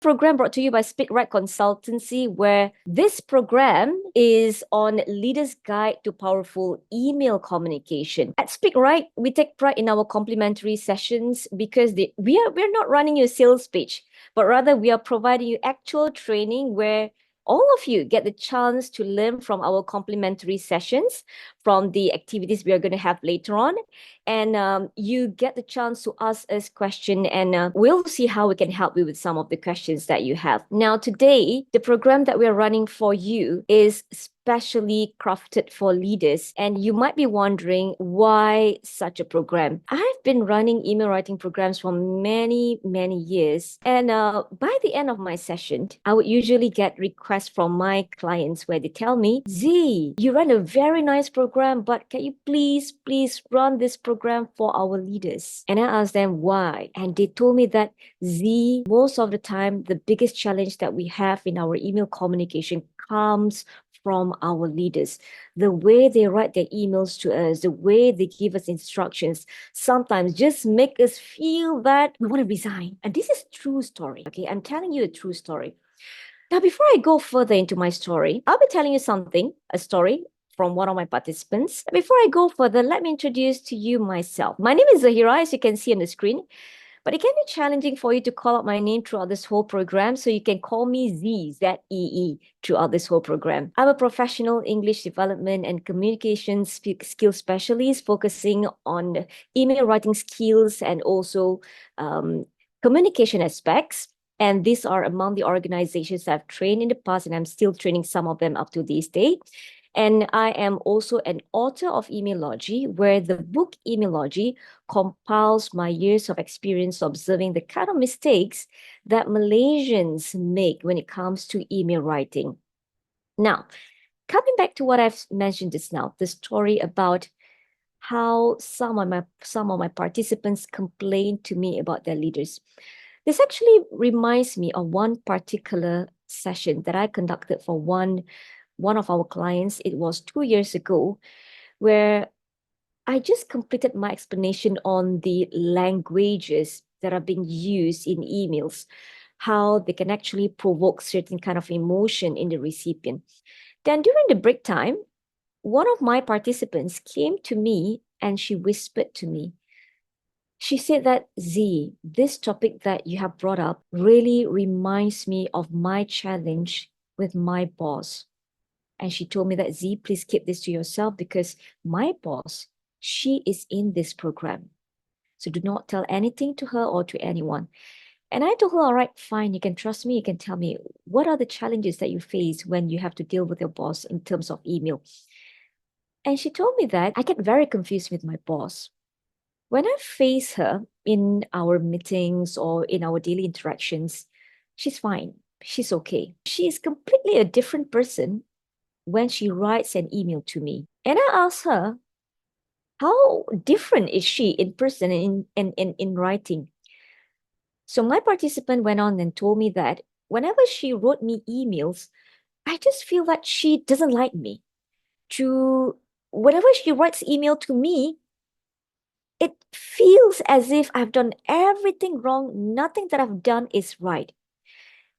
Program brought to you by SpeakRight Consultancy, where this program is on Leaders Guide to Powerful Email Communication. At SpeakRight, we take pride in our complimentary sessions because we're not running your sales pitch, but rather we are providing you actual training where all of you get the chance to learn from our complimentary sessions, from the activities we are going to have later on. And you get the chance to ask us questions, and we'll see how we can help you with some of the questions that you have. Now, today, the program that we're running for you is specially crafted for leaders. And you might be wondering why such a program. I've been running email writing programs for many, many years. And by the end of my session, I would usually get requests from my clients where they tell me, Z, you run a very nice program, but can you please run this program for our leaders? And I asked them why. And they told me that, Z, most of the time, the biggest challenge that we have in our email communication comes from our leaders. The way they write their emails to us, the way they give us instructions, sometimes just make us feel that we want to resign. And this is true story, okay? I'm telling you a true story. Now, before I go further into my story, I'll be telling you a story from one of my participants. Before I go further, let me introduce to you myself. My name is Zeheera, as you can see on the screen. But it can be challenging for you to call out my name throughout this whole program, so you can call me Z, Z-E-E, throughout this whole program. I'm a professional English development and communication skill specialist focusing on email writing skills and also communication aspects. And these are among the organizations I've trained in the past, and I'm still training some of them up to this day. And I am also an author of Emailology, where the book Emailology compiles my years of experience observing the kind of mistakes that Malaysians make when it comes to email writing. Now, coming back to what I've mentioned just now, the story about how some of my participants complained to me about their leaders. This actually reminds me of one particular session that I conducted for one of our clients. It was 2 years ago, where I just completed my explanation on the languages that are being used in emails, how they can actually provoke certain kind of emotion in the recipient. Then during the break time, one of my participants came to me and she whispered to me. She said that, Z, this topic that you have brought up really reminds me of my challenge with my boss. And she told me that, Z, please keep this to yourself because my boss, she is in this program. So do not tell anything to her or to anyone. And I told her, all right, fine, you can trust me. You can tell me, what are the challenges that you face when you have to deal with your boss in terms of email? And she told me that I get very confused with my boss. When I face her in our meetings or in our daily interactions, she's fine. She's okay. She is completely a different person when she writes an email to me. And I asked her, how different is she in person and in writing? So my participant went on and told me that whenever she wrote me emails, I just feel that she doesn't like me. Whenever she writes email to me, it feels as if I've done everything wrong. Nothing that I've done is right.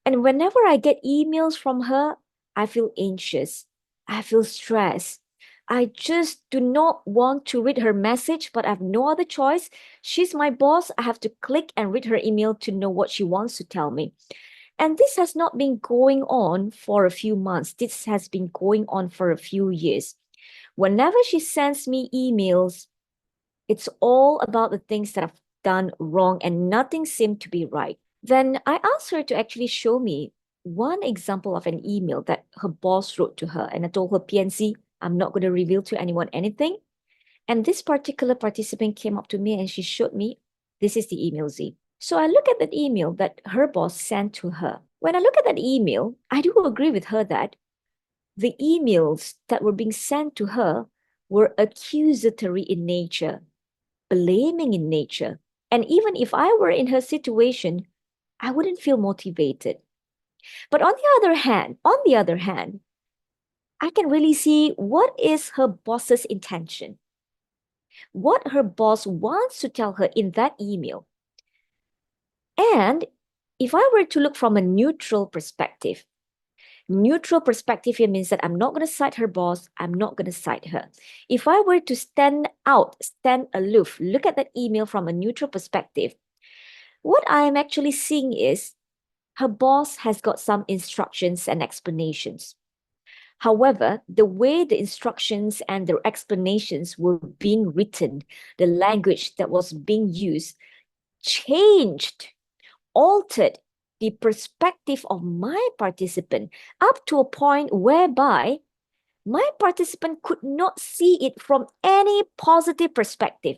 And whenever I get emails from her, I feel anxious. I feel stressed. I just do not want to read her message, but I have no other choice. She's my boss. I have to click and read her email to know what she wants to tell me. And this has not been going on for a few months. This has been going on for a few years. Whenever she sends me emails, it's all about the things that I've done wrong and nothing seemed to be right. Then I asked her to actually show me one example of an email that her boss wrote to her. And I told her, PNC, I'm not going to reveal to anyone anything. And this particular participant came up to me and she showed me, this is the email, Z. So I look at that email that her boss sent to her. When I look at that email, I do agree with her that the emails that were being sent to her were accusatory in nature, blaming in nature. And even if I were in her situation, I wouldn't feel motivated. But on the other hand, I can really see what is her boss's intention, what her boss wants to tell her in that email. And if I were to look from a neutral perspective here means that I'm not going to side her boss. I'm not going to side her. If I were to stand aloof, look at that email from a neutral perspective, what I am actually seeing is her boss has got some instructions and explanations. However, the way the instructions and the explanations were being written, the language that was being used, changed, altered the perspective of my participant up to a point whereby my participant could not see it from any positive perspective.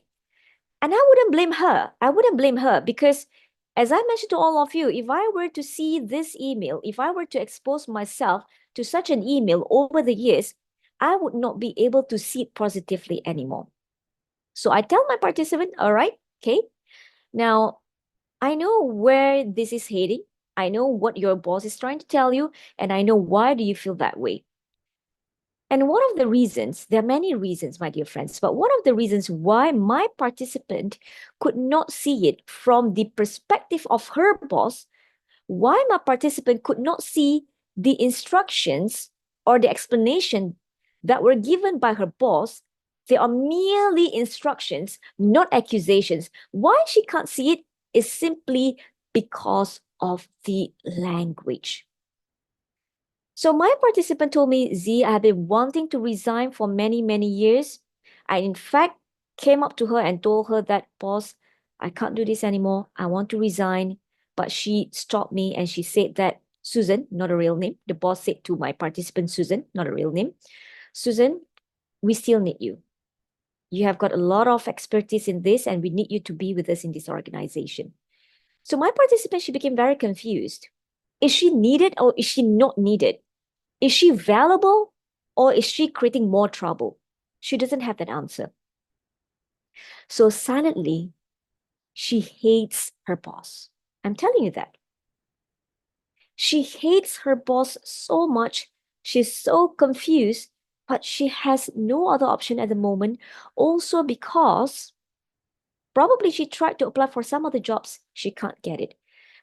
And I wouldn't blame her. I wouldn't blame her because, as I mentioned to all of you, if I were to see this email, if I were to expose myself to such an email over the years, I would not be able to see it positively anymore. So I tell my participant, all right, okay, now I know where this is heading. I know what your boss is trying to tell you, and I know why do you feel that way. And one of the reasons, there are many reasons, my dear friends, but one of the reasons why my participant could not see it from the perspective of her boss, why my participant could not see the instructions or the explanation that were given by her boss, they are merely instructions, not accusations. Why she can't see it is simply because of the language. So my participant told me, Z, I have been wanting to resign for many, many years. I, in fact, came up to her and told her that, boss, I can't do this anymore. I want to resign. But she stopped me and she said that, Susan, not a real name. The boss said to my participant, Susan, not a real name. Susan, we still need you. You have got a lot of expertise in this and we need you to be with us in this organization. So my participant, she became very confused. Is she needed or is she not needed? Is she valuable or is she creating more trouble? She doesn't have that answer. So silently, she hates her boss. I'm telling you that. She hates her boss so much. She's so confused, but she has no other option at the moment. Also because probably she tried to apply for some other jobs. She can't get it.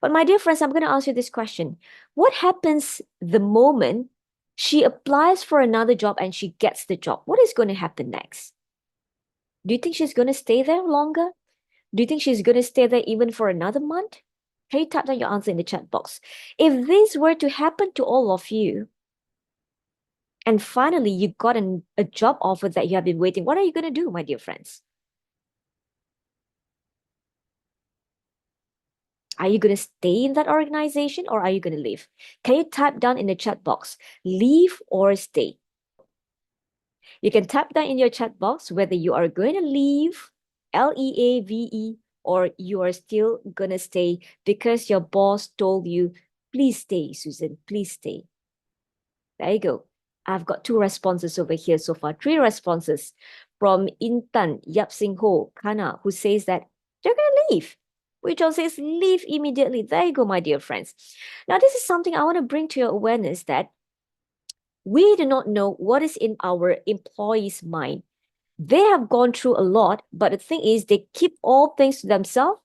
But my dear friends, I'm going to ask you this question. What happens the moment she applies for another job and she gets the job? What is going to happen next? Do you think she's going to stay there longer? Do you think she's going to stay there even for another month? Can you type down your answer in the chat box? If this were to happen to all of you, and finally you got a job offer that you have been waiting, what are you going to do, my dear friends? Are you going to stay in that organization or are you going to leave? Can you type down in the chat box, leave or stay? You can type down in your chat box whether you are going to leave, L-E-A-V-E, or you are still going to stay because your boss told you, please stay, Susan, please stay. There you go. I've got 2 responses over here so far. 3 responses from Intan, Yap Sing Ho, Kana, who says that they're going to leave. Which also says leave immediately. There you go, my dear friends. Now, this is something I want to bring to your awareness that we do not know what is in our employees' mind. They have gone through a lot, but the thing is they keep all things to themselves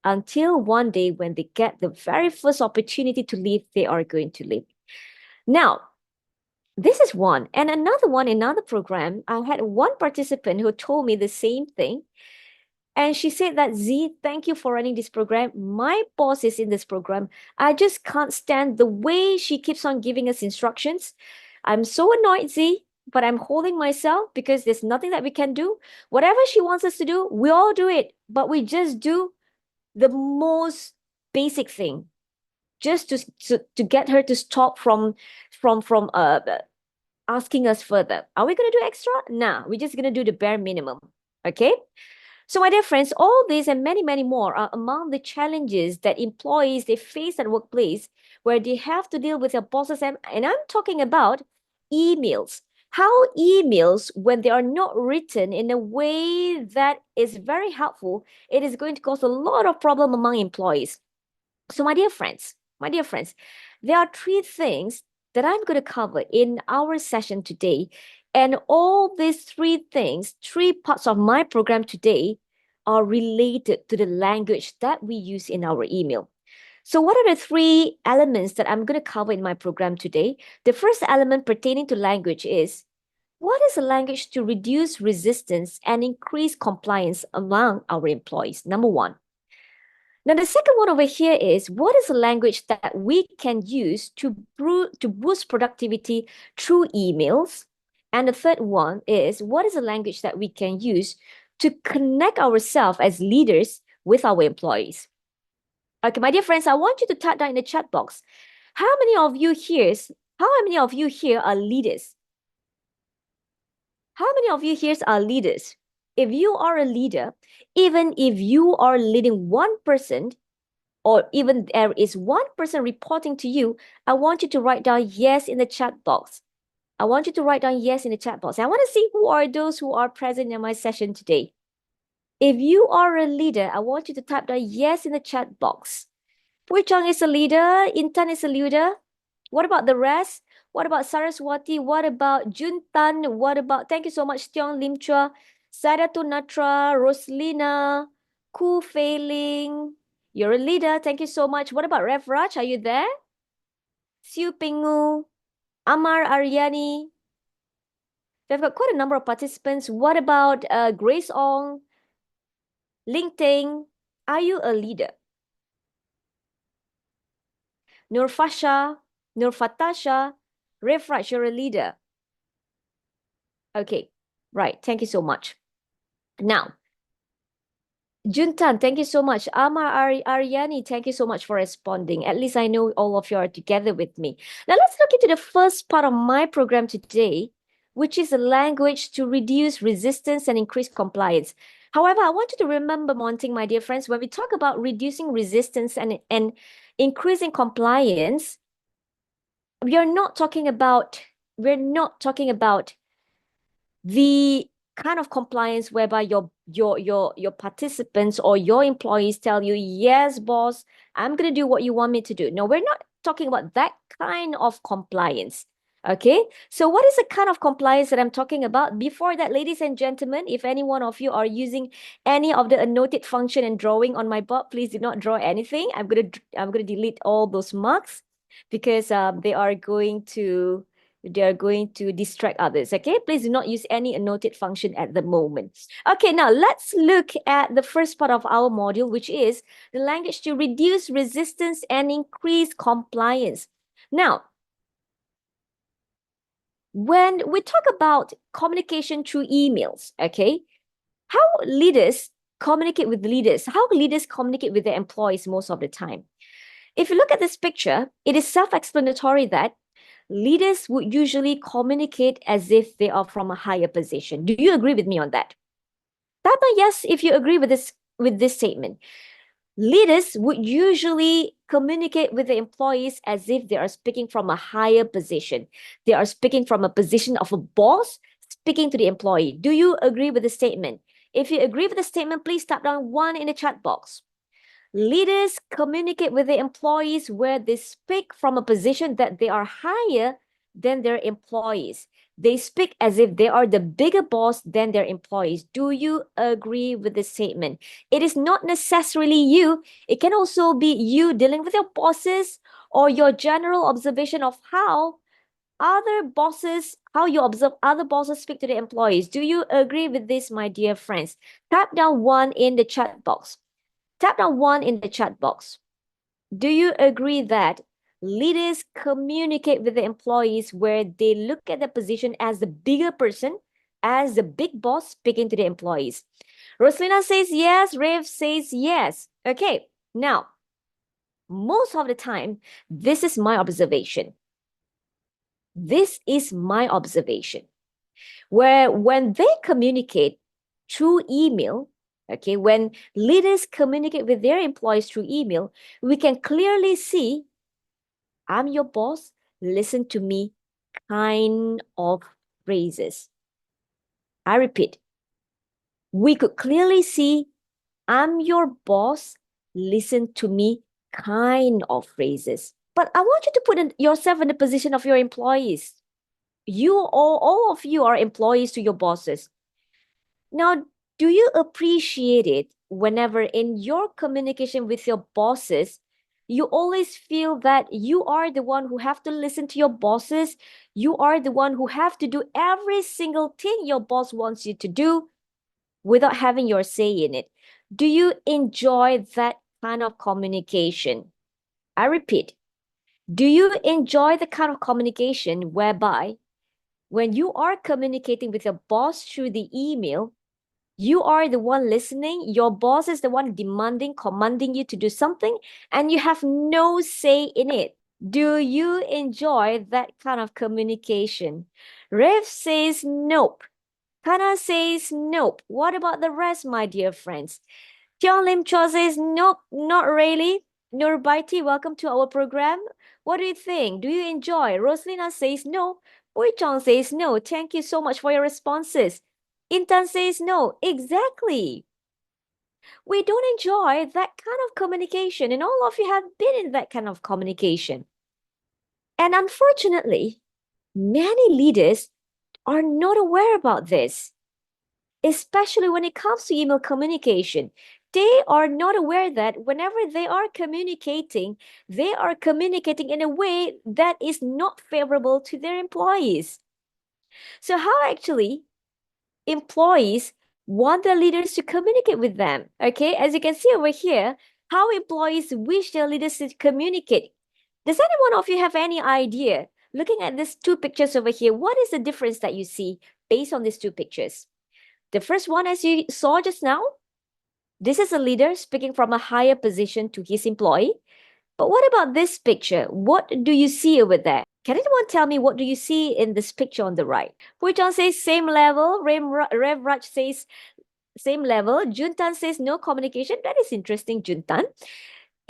until one day when they get the very first opportunity to leave, they are going to leave. Now, this is one. And another one, another program, I had one participant who told me the same thing. And she said that, Z, thank you for running this program. My boss is in this program. I just can't stand the way she keeps on giving us instructions. I'm so annoyed, Z, but I'm holding myself because there's nothing that we can do. Whatever she wants us to do, we all do it. But we just do the most basic thing just to get her to stop from asking us further. Are we going to do extra? Nah, we're just going to do the bare minimum. Okay? So my dear friends, all these and many, many more are among the challenges that employees, they face at workplace where they have to deal with their bosses. And I'm talking about emails. How emails, when they are not written in a way that is very helpful, it is going to cause a lot of problem among employees. So my dear friends, there are 3 things that I'm going to cover in our session today. And all these 3 things, 3 parts of my program today are related to the language that we use in our email. So what are the three elements that I'm going to cover in my program today? The first element pertaining to language is, what is a language to reduce resistance and increase compliance among our employees? Number one. Now, the second one over here is, what is a language that we can use to boost productivity through emails? And the third one is, what is a language that we can use to connect ourselves as leaders with our employees? Okay, my dear friends, I want you to type down in the chat box. How many of you here are leaders? How many of you here are leaders? If you are a leader, even if you are leading one person, or even there is one person reporting to you, I want you to write down yes in the chat box. I want you to write down yes in the chat box. I want to see who are those who are present in my session today. If you are a leader, I want you to type down yes in the chat box. Pui Chang is a leader. Intan is a leader. What about the rest? What about Saraswati? What about Juntan? What about, thank you so much, Tiong Lim Chua, Saidatu Natra, Roslina, Ku Fei Ling. You're a leader. Thank you so much. What about Rev Raj? Are you there? Siu Pingu, Amar Aryani. We've got quite a number of participants. What about Grace Ong, Ling Teng? Are you a leader? Nurfasha, Nurfatasha, Rev Raj, you're a leader. Okay, right. Thank you so much. Now, Juntan, thank you so much. Amar Aryani, thank you so much for responding. At least I know all of you are together with me. Now, let's look into the first part of my program today, which is a language to reduce resistance and increase compliance. However, I want you to remember one thing, my dear friends, when we talk about reducing resistance and increasing compliance, we're not talking about the kind of compliance whereby your participants or your employees tell you, yes, boss, I'm going to do what you want me to do. No, we're not talking about that kind of compliance. Okay, so what is the kind of compliance that I'm talking about? Before that, ladies and gentlemen, if any one of you are using any of the annotate function and drawing on my board, please do not draw anything. I'm gonna delete all those marks because they are going to distract others. Okay, please do not use any annotate function at the moment. Okay, now let's look at the first part of our module, which is the language to reduce resistance and increase compliance. Now, when we talk about communication through emails, okay, how leaders communicate with leaders, how leaders communicate with their employees most of the time. If you look at this picture, it is self-explanatory that leaders would usually communicate as if they are from a higher position. Do you agree with me on that? Type a yes if you agree with this statement. Leaders would usually communicate with the employees as if they are speaking from a higher position. They are speaking from a position of a boss speaking to the employee. Do you agree with the statement? If you agree with the statement, please type down 1 in the chat box. Leaders communicate with the employees where they speak from a position that they are higher than their employees. They speak as if they are the bigger boss than their employees. Do you agree with this statement? It is not necessarily you. It can also be you dealing with your bosses or your general observation of how you observe other bosses speak to the employees. Do you agree with this, my dear friends? Type down 1 in the chat box. Type down 1 in the chat box. Do you agree that leaders communicate with the employees where they look at the position as the bigger person, as the big boss speaking to the employees? Roslina says yes. Rev says yes. Okay, now, most of the time, this is my observation. This is my observation. Where when they communicate through email, okay, when leaders communicate with their employees through email, we can clearly see, I'm your boss, listen to me, kind of phrases. I repeat, we could clearly see, I'm your boss, listen to me, kind of phrases. But I want you to put yourself in the position of your employees. All of you are employees to your bosses. Now, do you appreciate it whenever in your communication with your bosses, You always feel that you are the one who have to listen to your bosses. You are the one who have to do every single thing your boss wants you to do without having your say in it. Do you enjoy that kind of communication? I repeat, do you enjoy the kind of communication whereby when you are communicating with your boss through the email, you are the one listening, your boss is the one demanding, commanding you to do something, and you have no say in it? Do you enjoy that kind of communication? Rev says nope. Kana says nope. What about the rest, my dear friends? Tiong Lim Cho says nope, not really. Nurbaiti, welcome to our program. What do you think? Do you enjoy? Roslina says no. Ui Chong says no. Thank you so much for your responses. Intan says no. Exactly. We don't enjoy that kind of communication, and all of you have been in that kind of communication. And unfortunately, many leaders are not aware about this, especially when it comes to email communication. They are not aware that whenever they are communicating in a way that is not favorable to their employees. So how actually employees want their leaders to communicate with them? Okay, as you can see over here, how employees wish their leaders to communicate. Does anyone of you have any idea? Looking at these two pictures over here, what is the difference that you see based on these two pictures? The first one, as you saw just now, this is a leader speaking from a higher position to his employee. But what about this picture? What do you see over there? Can anyone tell me what do you see in this picture on the right? Hui-chan says same level. Rev Raj says same level. Juntan says no communication. That is interesting, Juntan.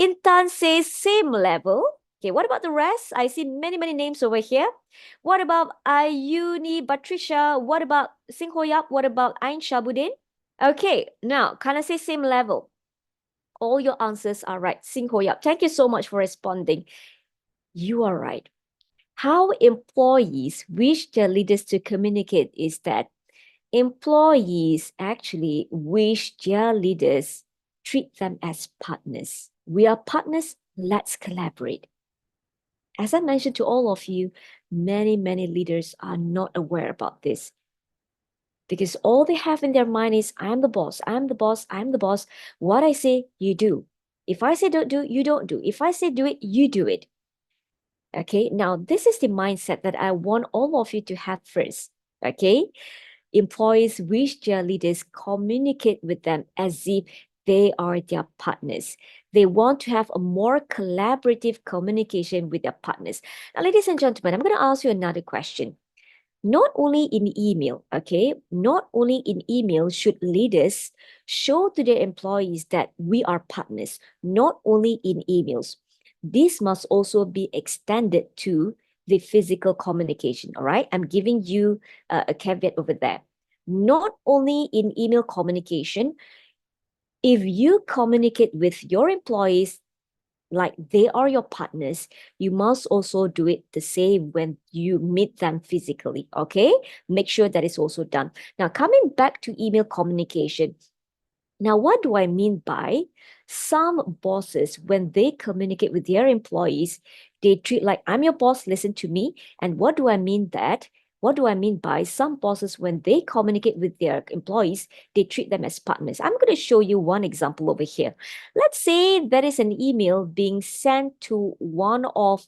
Intan says same level. Okay, what about the rest? I see many names over here. What about Ayuni Patricia? What about Sing Hoyap? What about Ain Shabudin? Okay, now can I say same level? All your answers are right. Sing Hoyap, thank you so much for responding. You are right. How employees wish their leaders to communicate is that employees actually wish their leaders treat them as partners. We are partners, let's collaborate. As I mentioned to all of you, many leaders are not aware about this because all they have in their mind is, I'm the boss, I'm the boss, I'm the boss. What I say, you do. If I say don't do, you don't do. If I say do it, you do it. Okay, now this is the mindset that I want all of you to have first. Okay, employees wish their leaders communicate with them as if they are their partners. They want to have a more collaborative communication with their partners. Now, ladies and gentlemen, I'm going to ask you another question. Not only in email, okay? Not only in email should leaders show to their employees that we are partners, not only in emails. This must also be extended to the physical communication, all right? I'm giving you a caveat over there. Not only in email communication, if you communicate with your employees like they are your partners, you must also do it the same when you meet them physically, okay? Make sure that is also done. Now, coming back to email communication. Now, what do I mean by some bosses, when they communicate with their employees, they treat like, I'm your boss, listen to me. And what do I mean that? What do I mean by some bosses, when they communicate with their employees, they treat them as partners? I'm going to show you one example over here. Let's say there is an email being sent to one of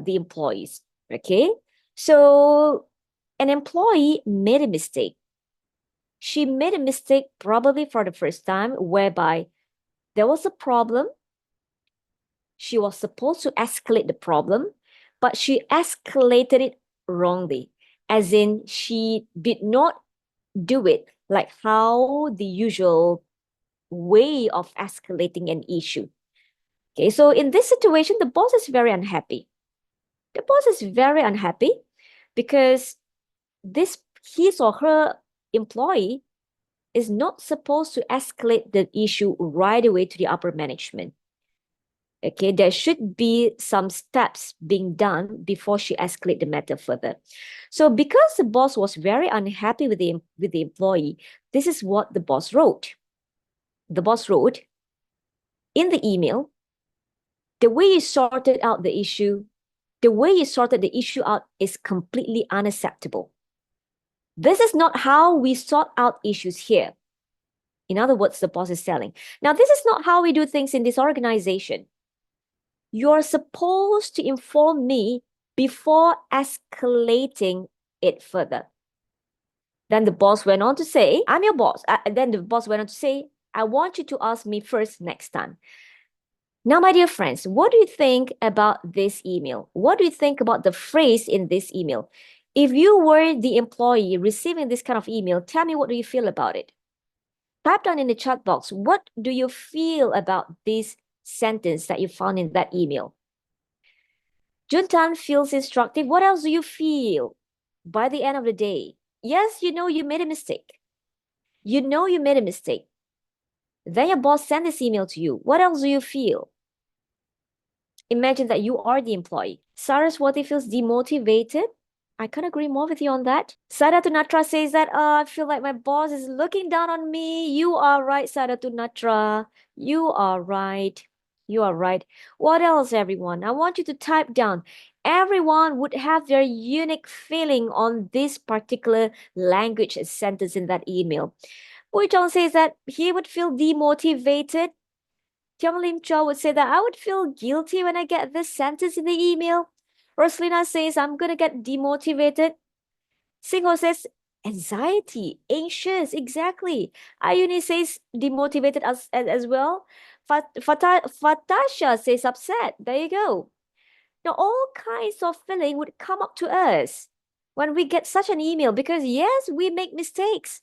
the employees, okay? So an employee made a mistake. She made a mistake probably for the first time, whereby there was a problem. She was supposed to escalate the problem, but she escalated it wrongly, as in she did not do it like how the usual way of escalating an issue. Okay, so in this situation, the boss is very unhappy. The boss is very unhappy because this his or her employee is not supposed to escalate the issue right away to the upper management. Okay, there should be some steps being done before she escalate the matter further. So because the boss was very unhappy with the employee, this is what the boss wrote. The boss wrote in the email, The way you sorted out the issue, the way you sorted the issue out is completely unacceptable. This is not how we sort out issues here. In other words, the boss is telling. Now, this is not how we do things in this organization. You're supposed to inform me before escalating it further. Then the boss went on to say, I'm your boss. Then the boss went on to say, I want you to ask me first next time. Now, my dear friends, what do you think about this email? What do you think about the phrase in this email? If you were the employee receiving this kind of email, tell me, what do you feel about it? Type down in the chat box, what do you feel about this sentence that you found in that email? Juntan feels instructive. What else do you feel by the end of the day? Yes, you know you made a mistake. You know you made a mistake. Then your boss sent this email to you. What else do you feel? Imagine that you are the employee. Saraswati feels demotivated. I can't agree more with you on that. Sadatu Natra says that, I feel like my boss is looking down on me. You are right, Sadatu Natra. You are right. You are right. What else, everyone? I want you to type down. Everyone would have their unique feeling on this particular language sentence in that email. Hui Chong says that he would feel demotivated. Tiong Lim Cho would say that I would feel guilty when I get this sentence in the email. Roslina says I'm going to get demotivated. Singho says anxiety, anxious, exactly. Ayuni says demotivated as well. Fatasha says upset. There you go. Now, all kinds of feeling would come up to us when we get such an email because, yes, we make mistakes.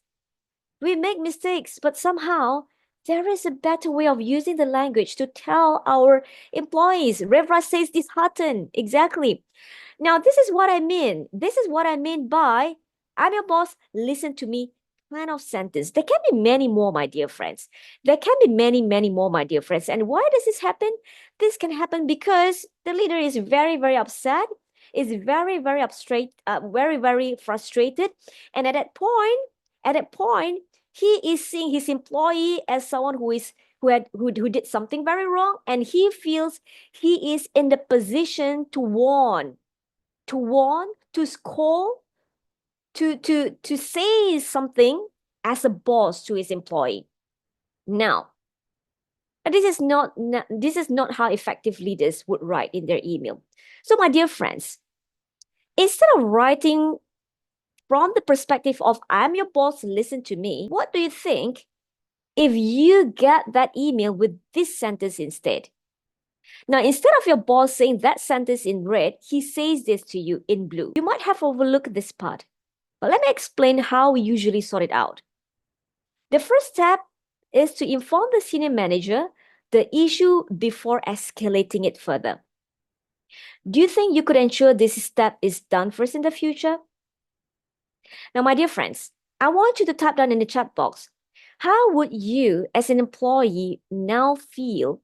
We make mistakes, but somehow there is a better way of using the language to tell our employees. Revra says disheartened. Exactly. Now, this is what I mean. This is what I mean by I'm your boss, listen to me kind of sentence. There can be many more, my dear friends. There can be many, many more, my dear friends. And why does this happen? This can happen because the leader is very, very upset, is very, very very, very frustrated. And at that point, he is seeing his employee as someone who did something very wrong, and he feels he is in the position to warn, to scold, to say something as a boss to his employee. Now, this is not how effective leaders would write in their email. So, my dear friends, instead of writing from the perspective of I'm your boss, listen to me, what do you think if you get that email with this sentence instead? Now, instead of your boss saying that sentence in red, he says this to you in blue. You might have overlooked this part, but let me explain how we usually sort it out. The first step is to inform the senior manager the issue before escalating it further. Do you think you could ensure this step is done first in the future? Now, my dear friends, I want you to type down in the chat box, how would you as an employee now feel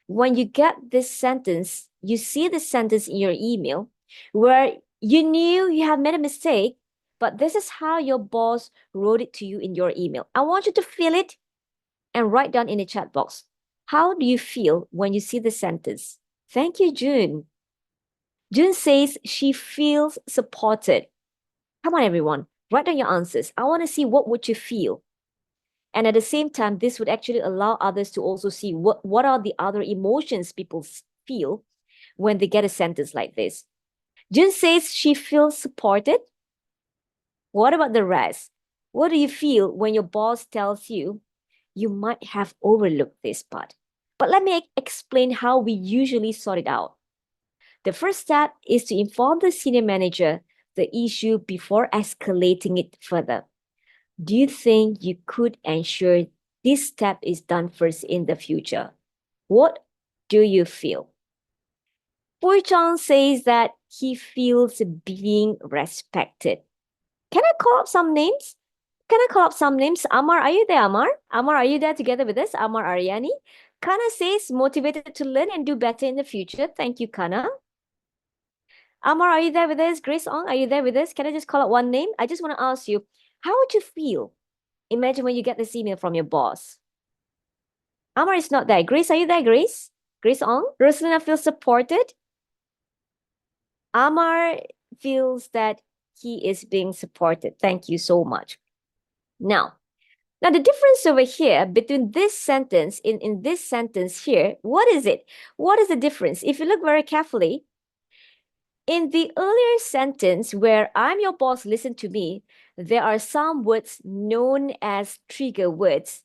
when you get this sentence, you see this sentence in your email where you knew you have made a mistake, but this is how your boss wrote it to you in your email. I want you to feel it and write down in the chat box. How do you feel when you see the sentence? Thank you, June. June says she feels supported. Come on, everyone. Write down your answers. I want to see what would you feel. And at the same time, this would actually allow others to also see what are the other emotions people feel when they get a sentence like this. June says she feels supported. What about the rest? What do you feel when your boss tells you you might have overlooked this part? But let me explain how we usually sort it out. The first step is to inform the senior manager the issue before escalating it further. Do you think you could ensure this step is done first in the future? What do you feel? Pui Chang says that he feels being respected. Can I call up some names? Amar, are you there, Amar? Amar, are you there together with us? Amar Aryani. Kana says motivated to learn and do better in the future. Thank you, Kana. Amar, are you there with us? Grace Ong, are you there with us? Can I just call out one name? I just want to ask you, how would you feel? Imagine when you get this email from your boss. Amar is not there. Grace, are you there, Grace? Grace Ong? Rosalina feels supported. Amar feels that he is being supported. Thank you so much. Now the difference over here between this sentence in this sentence here, what is it? What is the difference? If you look very carefully, in the earlier sentence where I'm your boss, listen to me, there are some words known as trigger words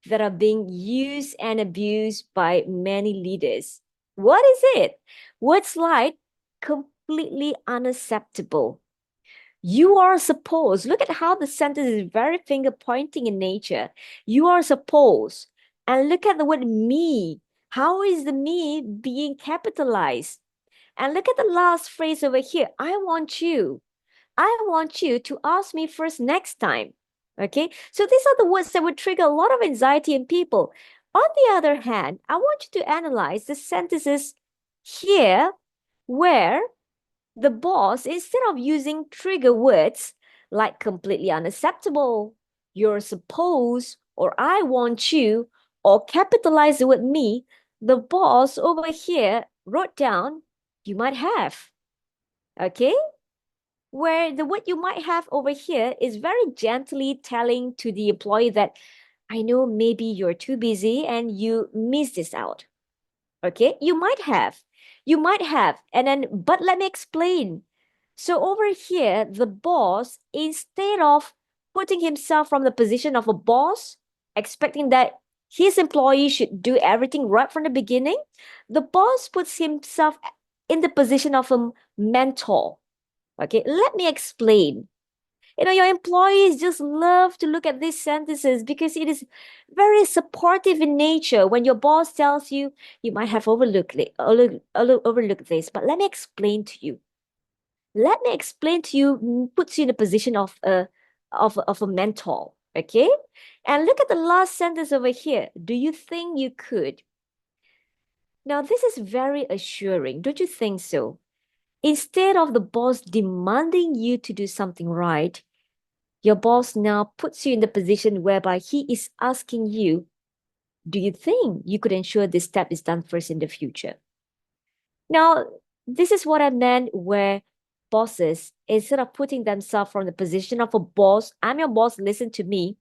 that are being used and abused by many leaders. What is it? Words like completely unacceptable. You are supposed, look at how the sentence is very finger pointing in nature. You are supposed. And look at the word me. How is the me being capitalized? And look at the last phrase over here. I want you. I want you to ask me first next time. Okay, so these are the words that would trigger a lot of anxiety in people. On the other hand, I want you to analyze the sentences here where the boss, instead of using trigger words like completely unacceptable, you're supposed, or I want you, or capitalize the word me, the boss over here wrote down, you might have. Okay? Where the word you might have over here is very gently telling to the employee that I know maybe you're too busy and you missed this out. Okay, you might have, and then, but let me explain. So over here, the boss, instead of putting himself from the position of a boss, expecting that his employee should do everything right from the beginning, the boss puts himself in the position of a mentor. Okay, let me explain. Your employees just love to look at these sentences because it is very supportive in nature. When your boss tells you, you might have overlooked this, but let me explain to you. Let me explain to you, puts you in a position of a mentor, okay? And look at the last sentence over here. Do you think you could? Now, this is very assuring. Don't you think so? Instead of the boss demanding you to do something right, your boss now puts you in the position whereby he is asking you, do you think you could ensure this step is done first in the future? Now, this is what I meant where bosses, instead of putting themselves from the position of a boss, I'm your boss, listen to me.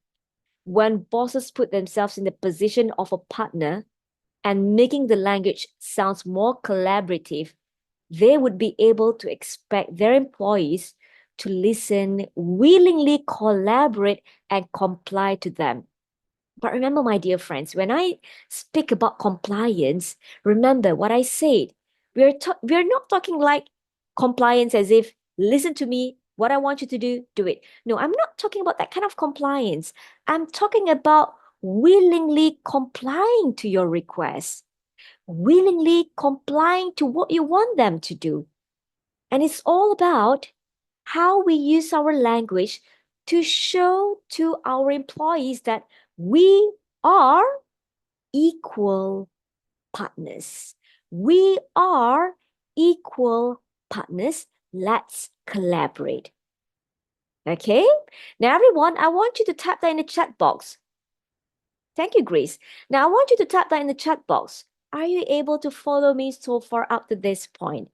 When bosses put themselves in the position of a partner and making the language sounds more collaborative, they would be able to expect their employees to listen, willingly collaborate, and comply to them. But remember, my dear friends, when I speak about compliance, remember what I said. We're not talking like compliance as if, listen to me, what I want you to do it. No, I'm not talking about that kind of compliance. I'm talking about willingly complying to your request, willingly complying to what you want them to do. And it's all about how we use our language to show to our employees that we are equal partners. We are equal partners. Let's collaborate. Okay? Now, everyone, I want you to type that in the chat box. Thank you, Grace. Now, I want you to type that in the chat box. Are you able to follow me so far up to this point?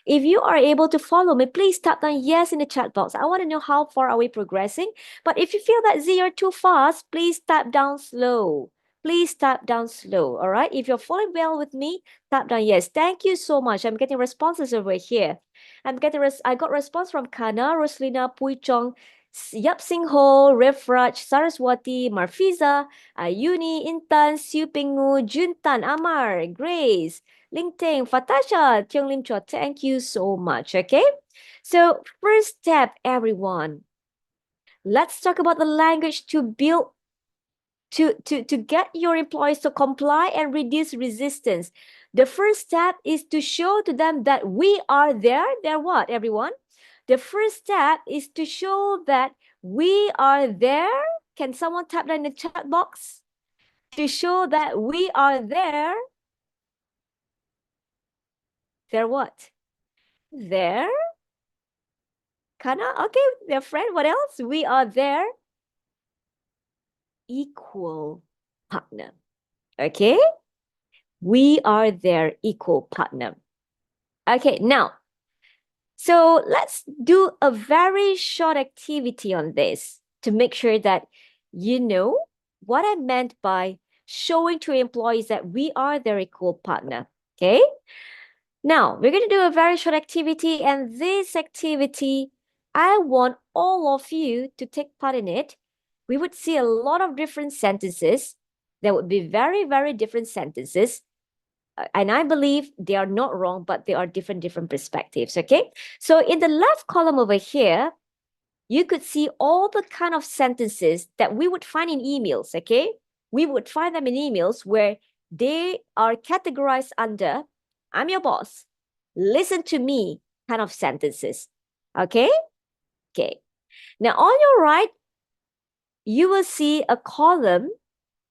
If you are able to follow me, please type down yes in the chat box. I want to know how far are we progressing. But if you feel that Z, you're too fast, please type down slow. Please type down slow, all right? If you're following well with me, type down yes. Thank you so much. I'm getting responses over here. I got response from Kana, Roslina, Pui Chong, Yap Sing Ho, Refraj, Saraswati, Marfiza, Ayuni, Intan, Siu Pingu, Juntan, Amar, Grace, Ling Teng, Fatasha, Tiong Lim Chua, thank you so much, okay? So first step, everyone. Let's talk about the language to build, to get your employees to comply and reduce resistance. The first step is to show to them that we are there. They're what, everyone? The first step is to show that we are there. Can someone type that in the chat box? To show that we are there. They're what? There? Kana? Okay, their friend. What else? We are their equal partner. Okay? We are their equal partner. Okay, now, so let's do a very short activity on this to make sure that you know what I meant by showing to employees that we are their equal partner. Okay? Now, we're going to do a very short activity, and this activity, I want all of you to take part in it. We would see a lot of different sentences. There would be very, very different sentences. And I believe they are not wrong, but they are different perspectives, okay? So in the left column over here, you could see all the kind of sentences that we would find in emails, okay? We would find them in emails where they are categorized under, I'm your boss, listen to me kind of sentences, okay? Okay. Now on your right, you will see a column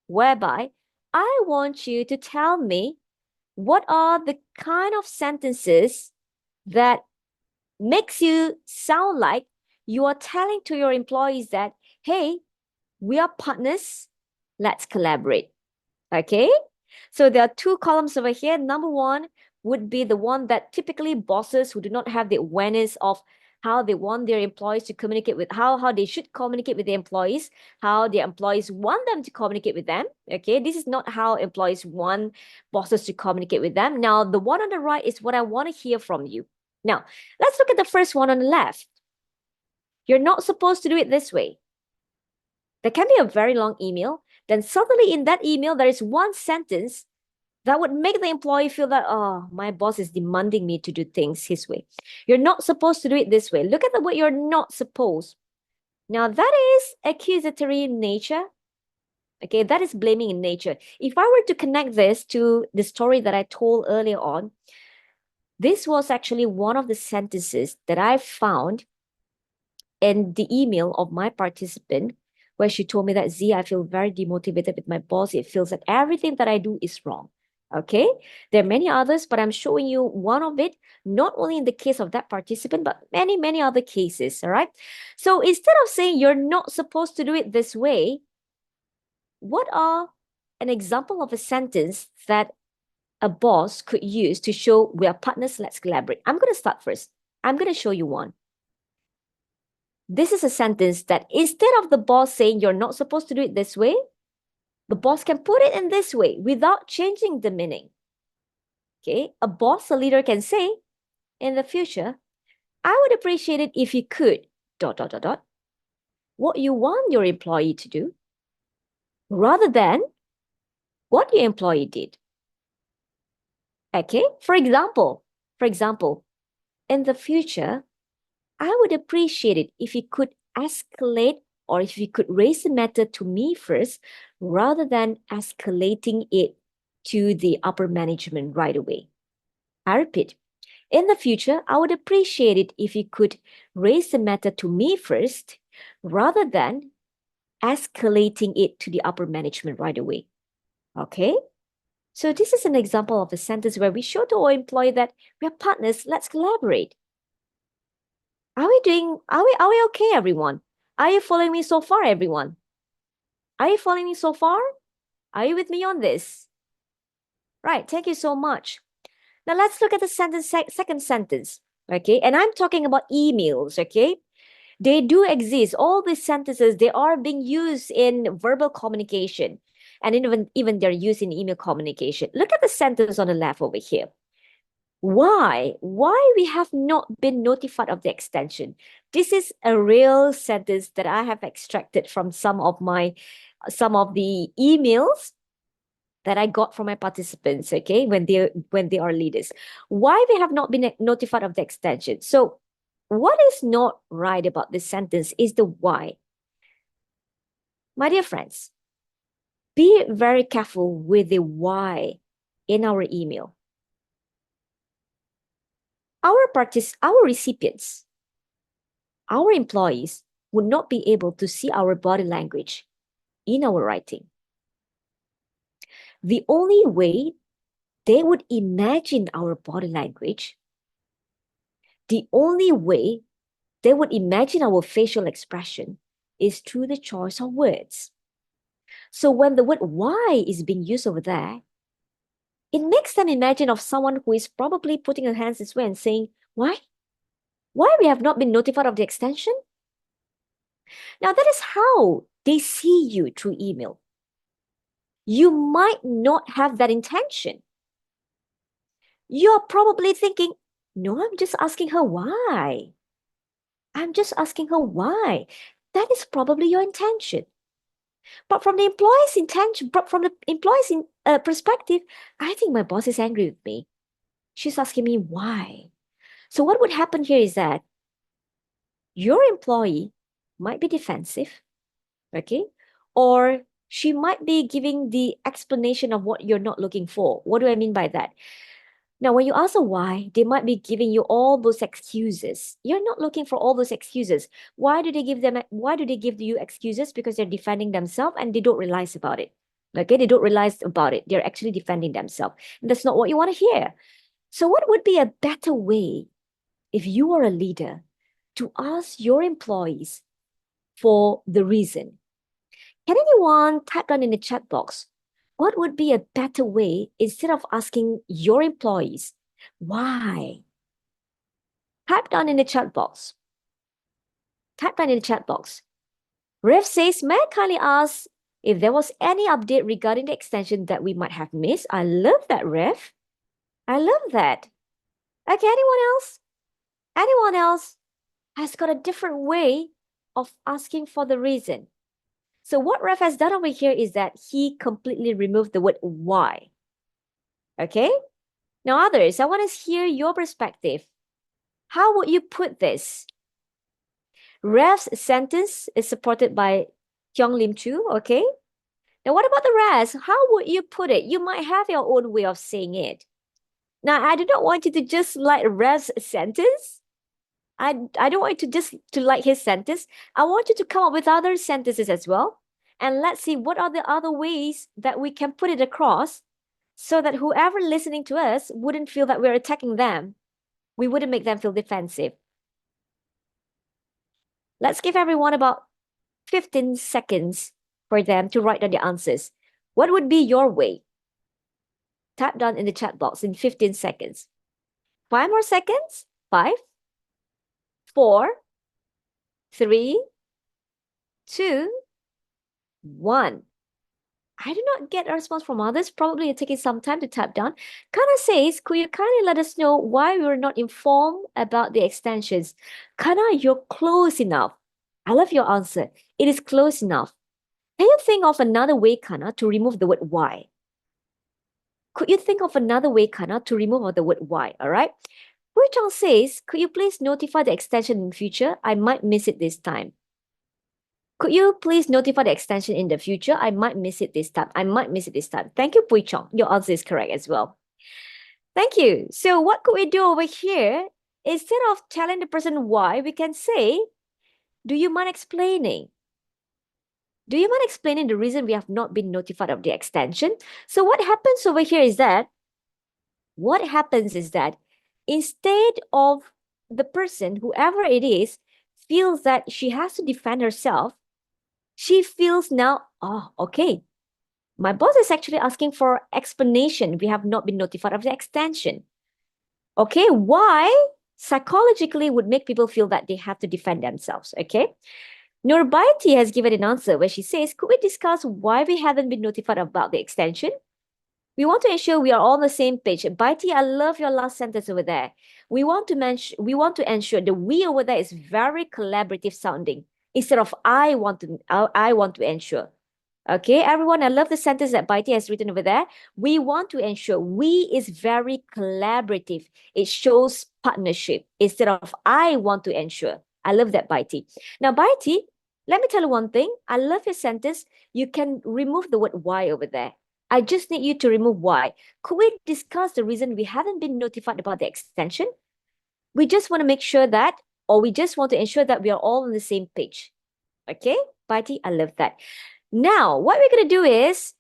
whereby I want you to tell me what are the kind of sentences that makes you sound like you are telling to your employees that, hey, we are partners, let's collaborate. Okay? So there are two columns over here. Number one would be the one that typically bosses who do not have the awareness of how they want their employees to communicate with, how they should communicate with the employees, how the employees want them to communicate with them. Okay, this is not how employees want bosses to communicate with them. Now, the one on the right is what I want to hear from you. Now, let's look at the first one on the left. You're not supposed to do it this way. There can be a very long email. Then suddenly in that email, there is one sentence that would make the employee feel that, oh, my boss is demanding me to do things his way. You're not supposed to do it this way. Look at the word you're not supposed. Now, that is accusatory in nature. Okay, that is blaming in nature. If I were to connect this to the story that I told earlier on, this was actually one of the sentences that I found in the email of my participant where she told me that, Z, I feel very demotivated with my boss. It feels that everything that I do is wrong. Okay, there are many others, but I'm showing you one of it, not only in the case of that participant, but many other cases. All right. So instead of saying you're not supposed to do it this way, what are an example of a sentence that a boss could use to show we are partners, let's collaborate? I'm going to start first. I'm going to show you one. This is a sentence that instead of the boss saying you're not supposed to do it this way, the boss can put it in this way without changing the meaning. Okay, a boss, a leader can say, in the future, I would appreciate it if you could, ... what you want your employee to do, rather than what your employee did. Okay, for example, in the future, I would appreciate it if you could escalate or if you could raise the matter to me first rather than escalating it to the upper management right away. I repeat, in the future, I would appreciate it if you could raise the matter to me first rather than escalating it to the upper management right away. Okay? So this is an example of a sentence where we show to our employee that we are partners, let's collaborate. Are we okay, everyone? Are you following me so far, everyone? Are you following me so far? Are you with me on this? Right, thank you so much. Now let's look at the second sentence, okay? And I'm talking about emails, okay? They do exist. All these sentences, they are being used in verbal communication. And even they're used in email communication. Look at the sentence on the left over here. Why we have not been notified of the extension? This is a real sentence that I have extracted from some of the emails that I got from my participants, okay, when they are leaders. Why we have not been notified of the extension? So what is not right about this sentence is the why. My dear friends, be very careful with the why in our email. Our recipients, our employees would not be able to see our body language in our writing. The only way they would imagine our body language, the only way they would imagine our facial expression is through the choice of words. So when the word why is being used over there, It makes them imagine of someone who is probably putting her hands this way and saying, why? Why we have not been notified of the extension? Now, that is how they see you through email. You might not have that intention. You're probably thinking, no, I'm just asking her why. I'm just asking her why. That is probably your intention. But from the employee's intention, but from the employee's perspective, I think my boss is angry with me. She's asking me why. So what would happen here is that your employee might be defensive, okay? Or she might be giving the explanation of what you're not looking for. What do I mean by that? Now, when you ask a why, they might be giving you all those excuses. You're not looking for all those excuses. Why do they give you excuses? Because they're defending themselves and they don't realize about it. Okay, they don't realize about it. They're actually defending themselves. And that's not what you want to hear. So what would be a better way if you are a leader to ask your employees for the reason? Can anyone type down in the chat box, what would be a better way instead of asking your employees, why? Type down in the chat box. Type down in the chat box. Rev says, may I kindly ask if there was any update regarding the extension that we might have missed? I love that, Rev. I love that. Okay, anyone else? Anyone else has got a different way of asking for the reason? So what Rev has done over here is that he completely removed the word why. Okay? Now others, I want to hear your perspective. How would you put this? Rev's sentence is supported by Kyung Lim Chu, okay? Now what about the rest? How would you put it? You might have your own way of saying it. Now, I do not want you to just like Rev's sentence. I don't want you to just to like his sentence. I want you to come up with other sentences as well. And let's see what are the other ways that we can put it across so that whoever listening to us wouldn't feel that we're attacking them. We wouldn't make them feel defensive. Let's give everyone about 15 seconds for them to write down the answers. What would be your way? Type down in the chat box in 15 seconds. 5 more seconds. 5, 4, 3, 2, 1. I do not get a response from others. Probably you're taking some time to type down. Kana says, could you kindly let us know why we were not informed about the extensions? Kana, you're close enough. I love your answer. It is close enough. Can you think of another way, Kana, to remove the word why? Could you think of another way, Kana, to remove the word why? All right. Hui Chang says, could you please notify the extension in future? I might miss it this time. Could you please notify the extension in the future? I might miss it this time. I might miss it this time. Thank you, Pui Chong. Your answer is correct as well. Thank you. So what could we do over here? Instead of telling the person why, we can say, do you mind explaining? Do you mind explaining the reason we have not been notified of the extension? So what happens over here is that, instead of the person, whoever it is, feels that she has to defend herself, she feels now, oh, okay, my boss is actually asking for explanation. We have not been notified of the extension. Okay, why psychologically would make people feel that they have to defend themselves, okay? Nurbaiti has given an answer where she says, could we discuss why we haven't been notified about the extension? We want to ensure we are all on the same page. Baiti, I love your last sentence over there. We want to ensure the we over there is very collaborative sounding instead of I want to ensure. Okay, everyone, I love the sentence that Baiti has written over there. We want to ensure we is very collaborative. It shows partnership instead of I want to ensure. I love that, Baiti. Now, Baiti, let me tell you one thing. I love your sentence. You can remove the word why over there. I just need you to remove why. Could we discuss the reason we haven't been notified about the extension? We just want to make sure that, or we just want to ensure that we are all on the same page. Okay, Baiti, I love that. Now, what we're going to do is,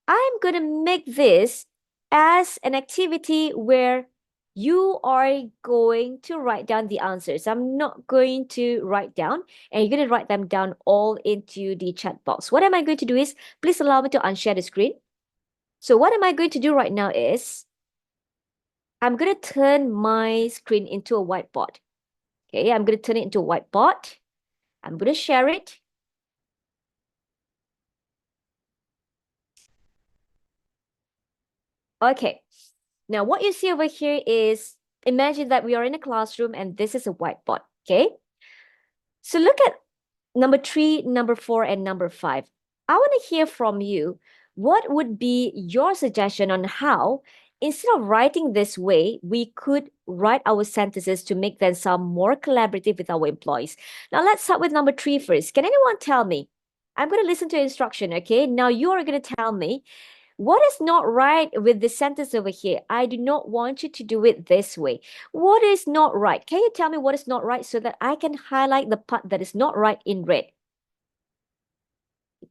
I'm going to make this as an activity where you are going to write down the answers. I'm not going to write down, and you're going to write them down all into the chat box. What am I going to do is, please allow me to unshare the screen. So what am I going to do right now is I'm going to turn my screen into a whiteboard. Okay, I'm going to turn it into a whiteboard. I'm going to share it. Okay, now what you see over here is, imagine that we are in a classroom and this is a whiteboard, okay? So look at number 3, number 4, and number 5. I want to hear from you. What would be your suggestion on how, instead of writing this way, we could write our sentences to make them sound more collaborative with our employees? Now, let's start with number 3 first. Can anyone tell me? I'm going to listen to instruction, okay? Now, you are going to tell me what is not right with the sentence over here. I do not want you to do it this way. What is not right? Can you tell me what is not right so that I can highlight the part that is not right in red?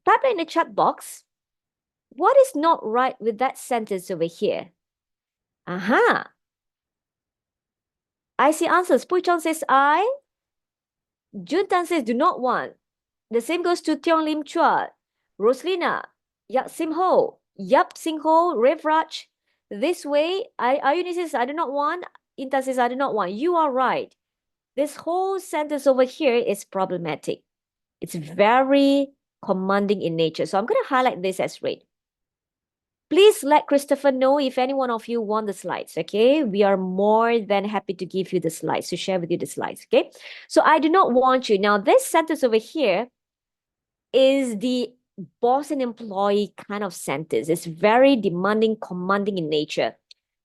Type it in the chat box. What is not right with that sentence over here? Aha. I see answers. Pui Chong says I. Juntan says do not want. The same goes to Tiong Lim Chua. Roslina. Yap Sim Ho. Yap Sing Ho. Revraj. This way. Ayuni says I do not want. Intan says I do not want. You are right. This whole sentence over here is problematic. It's very commanding in nature. So I'm going to highlight this as red. Please let Christopher know if any one of you want the slides, okay? We are more than happy to give you the slides, to share with you the slides, okay? So I do not want you. Now, this sentence over here is the boss and employee kind of sentence. It's very demanding, commanding in nature.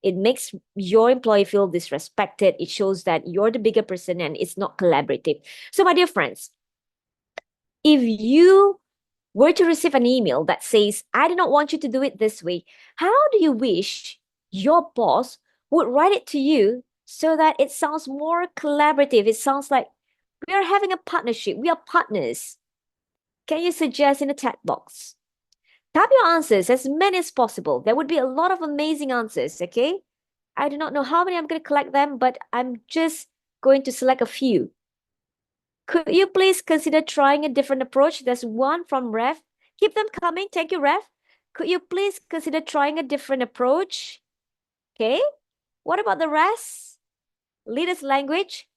It makes your employee feel disrespected. It shows that you're the bigger person and it's not collaborative. So my dear friends, if you were to receive an email that says, I do not want you to do it this way, how do you wish your boss would write it to you so that it sounds more collaborative? It sounds like we are having a partnership. We are partners. Can you suggest in the chat box? Type your answers, as many as possible. There would be a lot of amazing answers, okay? I do not know how many I'm going to collect them, but I'm just going to select a few. Could you please consider trying a different approach? There's one from Rev. Keep them coming. Thank you, Rev. Could you please consider trying a different approach? Okay. What about the rest? Leaders language.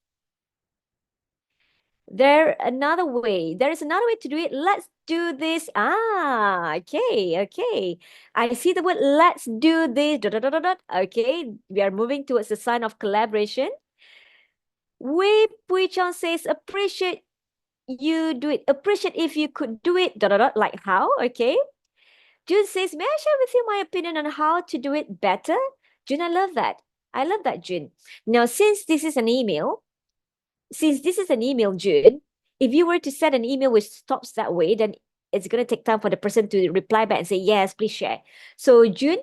There is another way to do it. Let's do this. Okay. I see the word let's do this. Okay. We are moving towards the sign of collaboration. Wei Pui Chan says appreciate you do it. Appreciate if you could do it. Like how? Okay. June says, may I share with you my opinion on how to do it better? June, I love that. I love that, June. Now, since this is an email, June, if you were to send an email which stops that way, then it's going to take time for the person to reply back and say, yes, please share. So, June,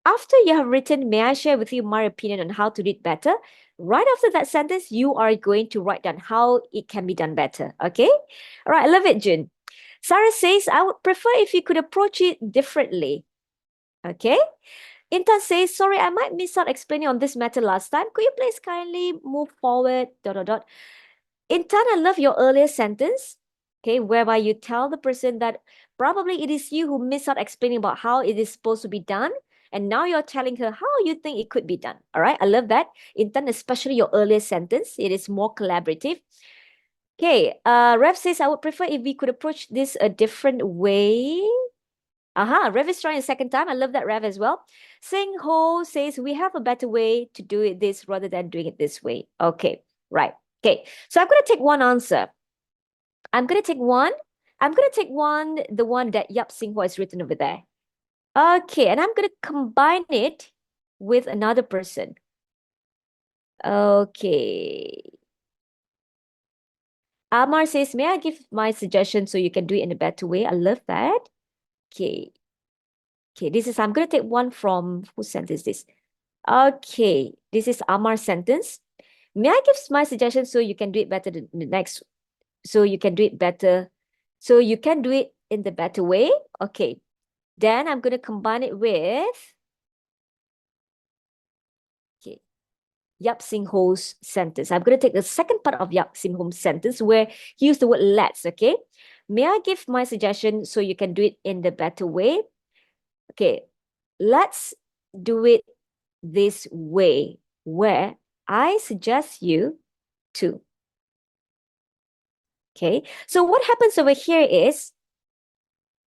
after you have written, may I share with you my opinion on how to do it better? Right after that sentence, you are going to write down how it can be done better. Okay? All right, I love it, June. Sarah says, I would prefer if you could approach it differently. Okay? Intan says, sorry, I might miss out explaining on this matter last time. Could you please kindly move forward, ... Intan, I love your earlier sentence, okay, whereby you tell the person that probably it is you who missed out explaining about how it is supposed to be done. And now you're telling her how you think it could be done. All right, I love that. Intan, especially your earlier sentence, it is more collaborative. Okay, Rev says, I would prefer if we could approach this a different way. Rev is trying a second time. I love that, Rev, as well. Sing Ho says, we have a better way to do it this rather than doing it this way. Okay, right. Okay, so I'm going to take one answer. I'm going to take one, the one that Yap Sing Ho has written over there. Okay, and I'm going to combine it with another person. Okay. Amar says, may I give my suggestion so you can do it in a better way? I love that. Okay. Okay, I'm going to take one from, whose sentence is this? Okay, this is Amar's sentence. May I give my suggestion so you can do it better the next, so you can do it better, so you can do it in the better way? Okay, then I'm going to combine it with, okay, Yap Sing Ho's sentence. I'm going to take the second part of Yap Sing Ho's sentence where he used the word let's, okay? May I give my suggestion so you can do it in the better way? Okay, let's do it this way, where I suggest you to. Okay, so what happens over here is,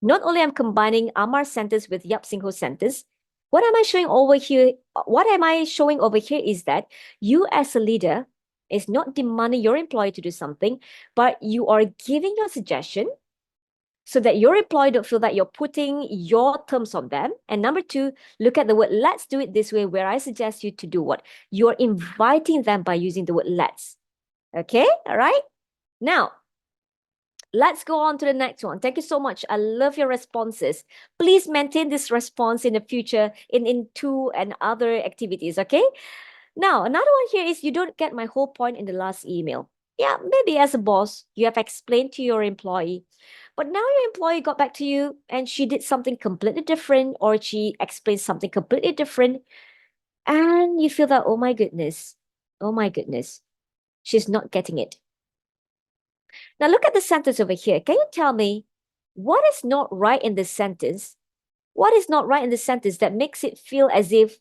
not only I'm combining Amar's sentence with Yap Sing Ho's sentence, what am I showing over here? What am I showing over here is that you as a leader is not demanding your employee to do something, but you are giving your suggestion so that your employee don't feel that you're putting your terms on them. And number two, look at the word let's do it this way, where I suggest you to do what? You're inviting them by using the word let's. Okay, all right? Now, let's go on to the next one. Thank you so much. I love your responses. Please maintain this response in the future in two and other activities, okay? Now, another one here is you don't get my whole point in the last email. Yeah, maybe as a boss, you have explained to your employee, but now your employee got back to you and she did something completely different, or she explained something completely different, and you feel that, oh my goodness, she's not getting it. Now look at the sentence over here. Can you tell me what is not right in this sentence? What is not right in the sentence that makes it feel as if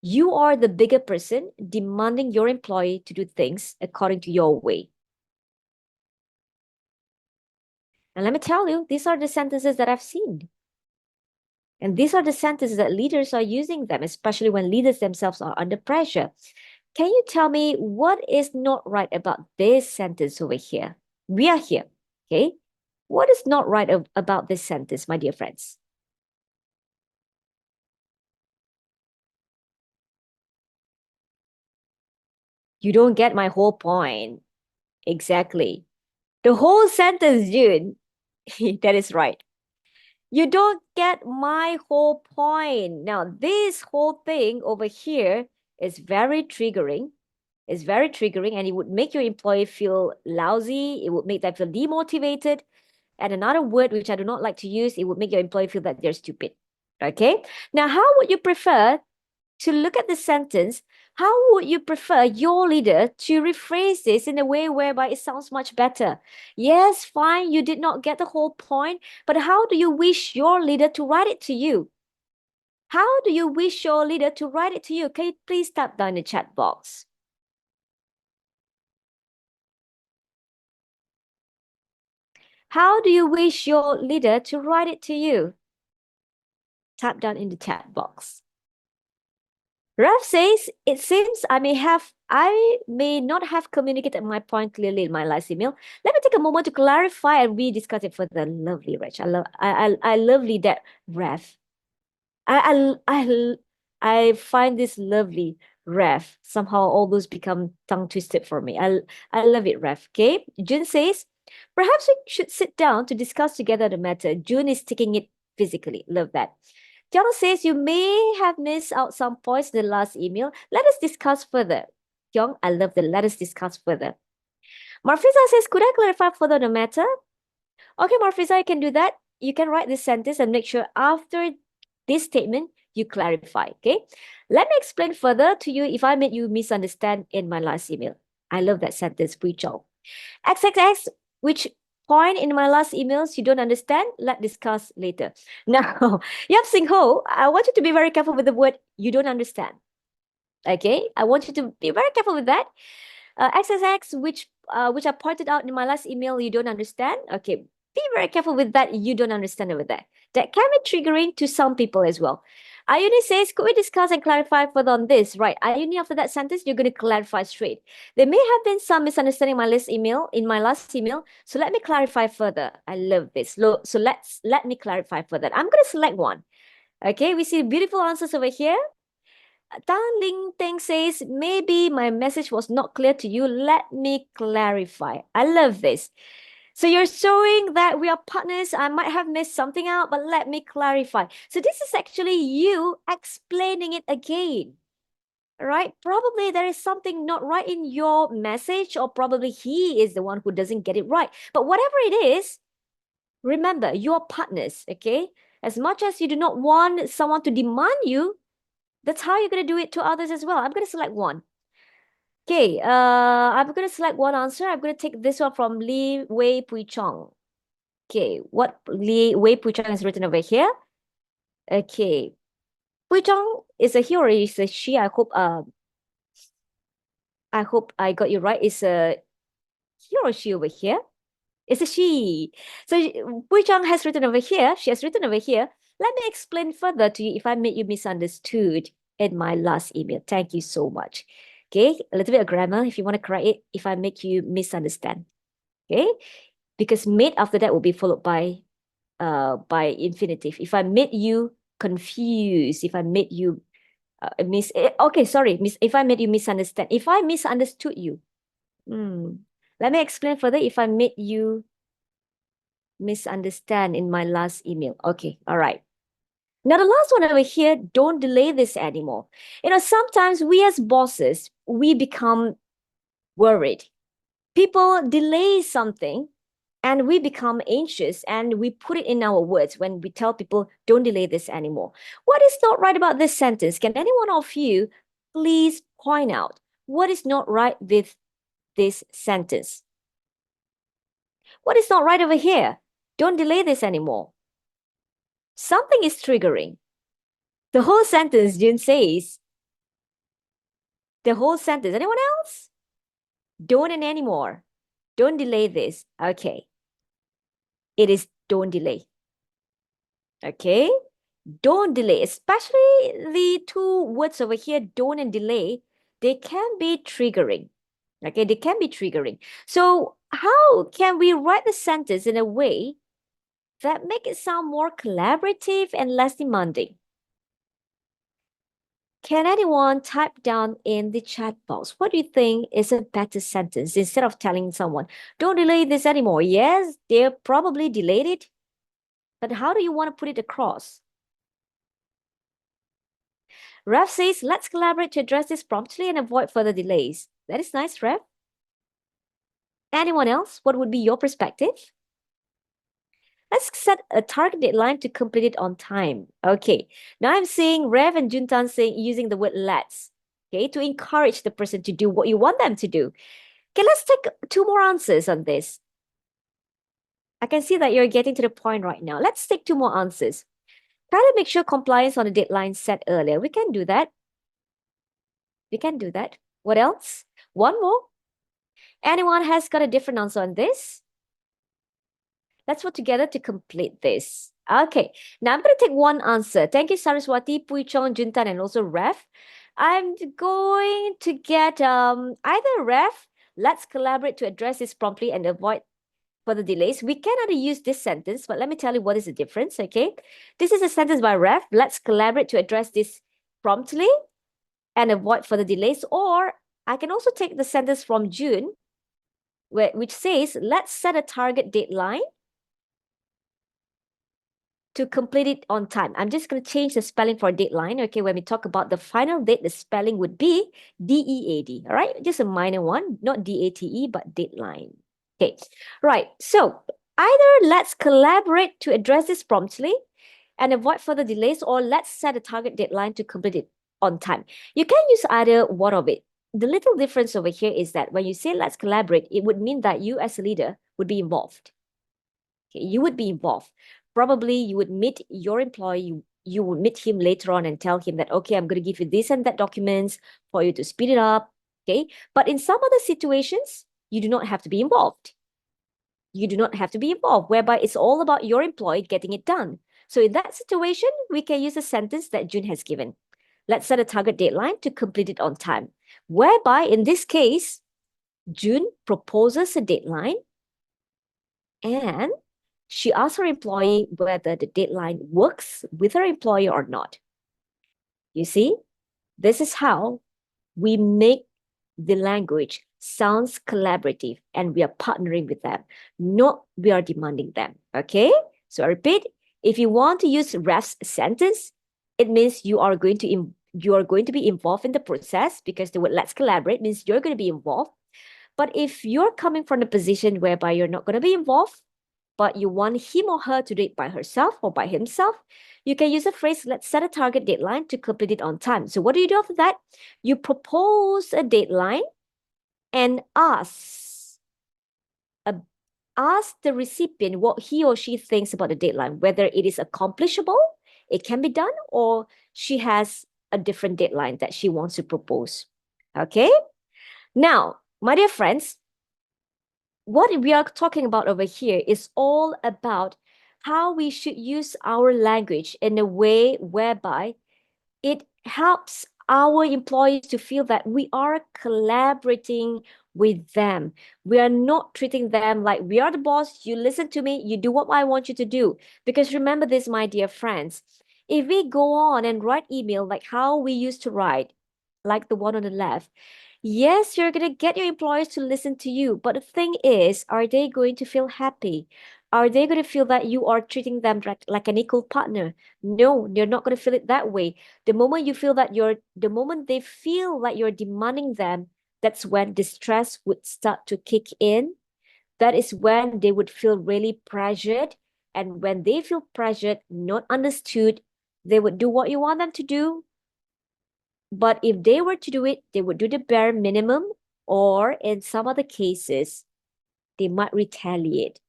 you are the bigger person demanding your employee to do things according to your way? And let me tell you, these are the sentences that I've seen. And these are the sentences that leaders are using them, especially when leaders themselves are under pressure. Can you tell me what is not right about this sentence over here? We are here, okay? What is not right about this sentence, my dear friends? You don't get my whole point. Exactly. The whole sentence, June. That is right. You don't get my whole point. Now, this whole thing over here is very triggering. It's very triggering, and it would make your employee feel lousy. It would make them feel demotivated. And another word which I do not like to use, it would make your employee feel that they're stupid. Okay? Now, how would you prefer to look at the sentence? How would you prefer your leader to rephrase this in a way whereby it sounds much better? Yes, fine, you did not get the whole point, but how do you wish your leader to write it to you? How do you wish your leader to write it to you? Can you please type down in the chat box? How do you wish your leader to write it to you? Type down in the chat box. Ralph says, it seems I may not have communicated my point clearly in my last email. Let me take a moment to clarify and we discuss it further. Lovely, Rach. I lovely that Ralph. I find this lovely, Ref. Somehow all those become tongue twisted for me. I love it, Ref. Okay. June says, perhaps we should sit down to discuss together the matter. June is taking it physically. Love that. Tiana says, you may have missed out some points in the last email. Let us discuss further. Kyung, I love the let us discuss further. Marfiza says, could I clarify further the matter? Okay, Marfiza, I can do that. You can write this sentence and make sure after this statement, you clarify, okay? Let me explain further to you if I made you misunderstand in my last email. I love that sentence, Puichong. XXX, which point in my last emails you don't understand? Let's discuss later. Now, Yap Sing Ho, I want you to be very careful with the word you don't understand. Okay, I want you to be very careful with that. XXX, which I pointed out in my last email, you don't understand. Okay, be very careful with that. You don't understand over there. That can be triggering to some people as well. Ayuni says, could we discuss and clarify further on this? Right. Ayuni, after that sentence, you're going to clarify straight. There may have been some misunderstanding in my last email. So let me clarify further. I love this. So let me clarify further. I'm going to select one. Okay, we see beautiful answers over here. Tan Ling Teng says, maybe my message was not clear to you. Let me clarify. I love this. So you're showing that we are partners. I might have missed something out, but let me clarify. So this is actually you explaining it again, right? Probably there is something not right in your message, or probably he is the one who doesn't get it right. But whatever it is, remember, you are partners, okay? As much as you do not want someone to demand you, that's how you're going to do it to others as well. I'm going to select one. Okay, I'm going to select one answer. I'm going to take this one from Li Wei Pui Chong. Okay, what Li Wei Pui Chong has written over here. Okay, Pui Chong is a he or is a she? I hope I got you right. Is a he or she over here? It's a she. So Pui Chong has written over here. She has written over here. Let me explain further to you if I made you misunderstood in my last email. Thank you so much. Okay, a little bit of grammar if you want to correct it if I make you misunderstand. Okay, because made after that will be followed by infinitive. If I made you confused, if I made you okay, sorry, if I made you misunderstand, if I misunderstood you, let me explain further. If I made you misunderstand in my last email, okay, all right. Now the last one over here, don't delay this anymore. Sometimes we as bosses, we become worried. People delay something and we become anxious and we put it in our words when we tell people, don't delay this anymore. What is not right about this sentence? Can any one of you please point out what is not right with this sentence? What is not right over here? Don't delay this anymore. Something is triggering. The whole sentence, June says, the whole sentence. Anyone else? Don't and anymore. Don't delay this. Okay. It is don't delay. Okay. Don't delay, especially the two words over here, don't and delay, they can be triggering. Okay, they can be triggering. So how can we write the sentence in a way that make it sound more collaborative and less demanding? Can anyone type down in the chat box? What do you think is a better sentence instead of telling someone, don't delay this anymore? Yes, they probably delayed it, but how do you want to put it across? Rev says, let's collaborate to address this promptly and avoid further delays. That is nice, Rev. Anyone else? What would be your perspective? Let's set a target deadline to complete it on time. Okay. Now I'm seeing Rev and Juntan saying using the word let's. Okay, to encourage the person to do what you want them to do. Okay, let's take two more answers on this. I can see that you're getting to the point right now. Let's take two more answers. Try to make sure compliance on the deadline set earlier. We can do that. We can do that. What else? One more. Anyone has got a different answer on this? Let's work together to complete this. Okay, now I'm going to take one answer. Thank you, Saraswati, Pui Chong, Juntan, and also Ref. I'm going to get either Ref, let's collaborate to address this promptly and avoid further delays. We cannot use this sentence, but let me tell you what is the difference, okay? This is a sentence by Ref. Let's collaborate to address this promptly and avoid further delays. Or I can also take the sentence from June, which says, let's set a target deadline to complete it on time. I'm just going to change the spelling for deadline. Okay, when we talk about the final date, the spelling would be D-E-A-D. All right, just a minor one, not D-A-T-E, but deadline. Okay, right. So either let's collaborate to address this promptly and avoid further delays, or let's set a target deadline to complete it on time. You can use either one of it. The little difference over here is that when you say let's collaborate, it would mean that you as a leader would be involved. Okay, you would be involved. Probably you would meet your employee, you would meet him later on and tell him that, okay, I'm going to give you this and that documents for you to speed it up. Okay, but in some other situations, you do not have to be involved. You do not have to be involved, whereby it's all about your employee getting it done. So in that situation, we can use a sentence that June has given. Let's set a target deadline to complete it on time. Whereby in this case, June proposes a deadline and she asks her employee whether the deadline works with her employee or not. You see, this is how we make the language sounds collaborative and we are partnering with them, not we are demanding them. Okay, so I repeat, if you want to use ref's sentence, it means you are going to be involved in the process, because the word let's collaborate means you're going to be involved. But if you're coming from a position whereby you're not going to be involved, but you want him or her to do it by herself or by himself, you can use the phrase, let's set a target deadline to complete it on time. So what do you do after that? You propose a deadline and ask the recipient what he or she thinks about the deadline, whether it is accomplishable, it can be done, or she has a different deadline that she wants to propose. Okay? Now, my dear friends, what we are talking about over here is all about how we should use our language in a way whereby it helps our employees to feel that we are collaborating with them. We are not treating them like we are the boss. You listen to me, you do what I want you to do. Because remember this, my dear friends, if we go on and write email like how we used to write, like the one on the left, yes, you're going to get your employees to listen to you. But the thing is, are they going to feel happy? Are they going to feel that you are treating them like an equal partner? No, they're not going to feel it that way. The moment the moment they feel like you're demanding them, that's when distress would start to kick in. That is when they would feel really pressured. And when they feel pressured, not understood, they would do what you want them to do. But if they were to do it, they would do the bare minimum, or in some other cases, they might retaliate.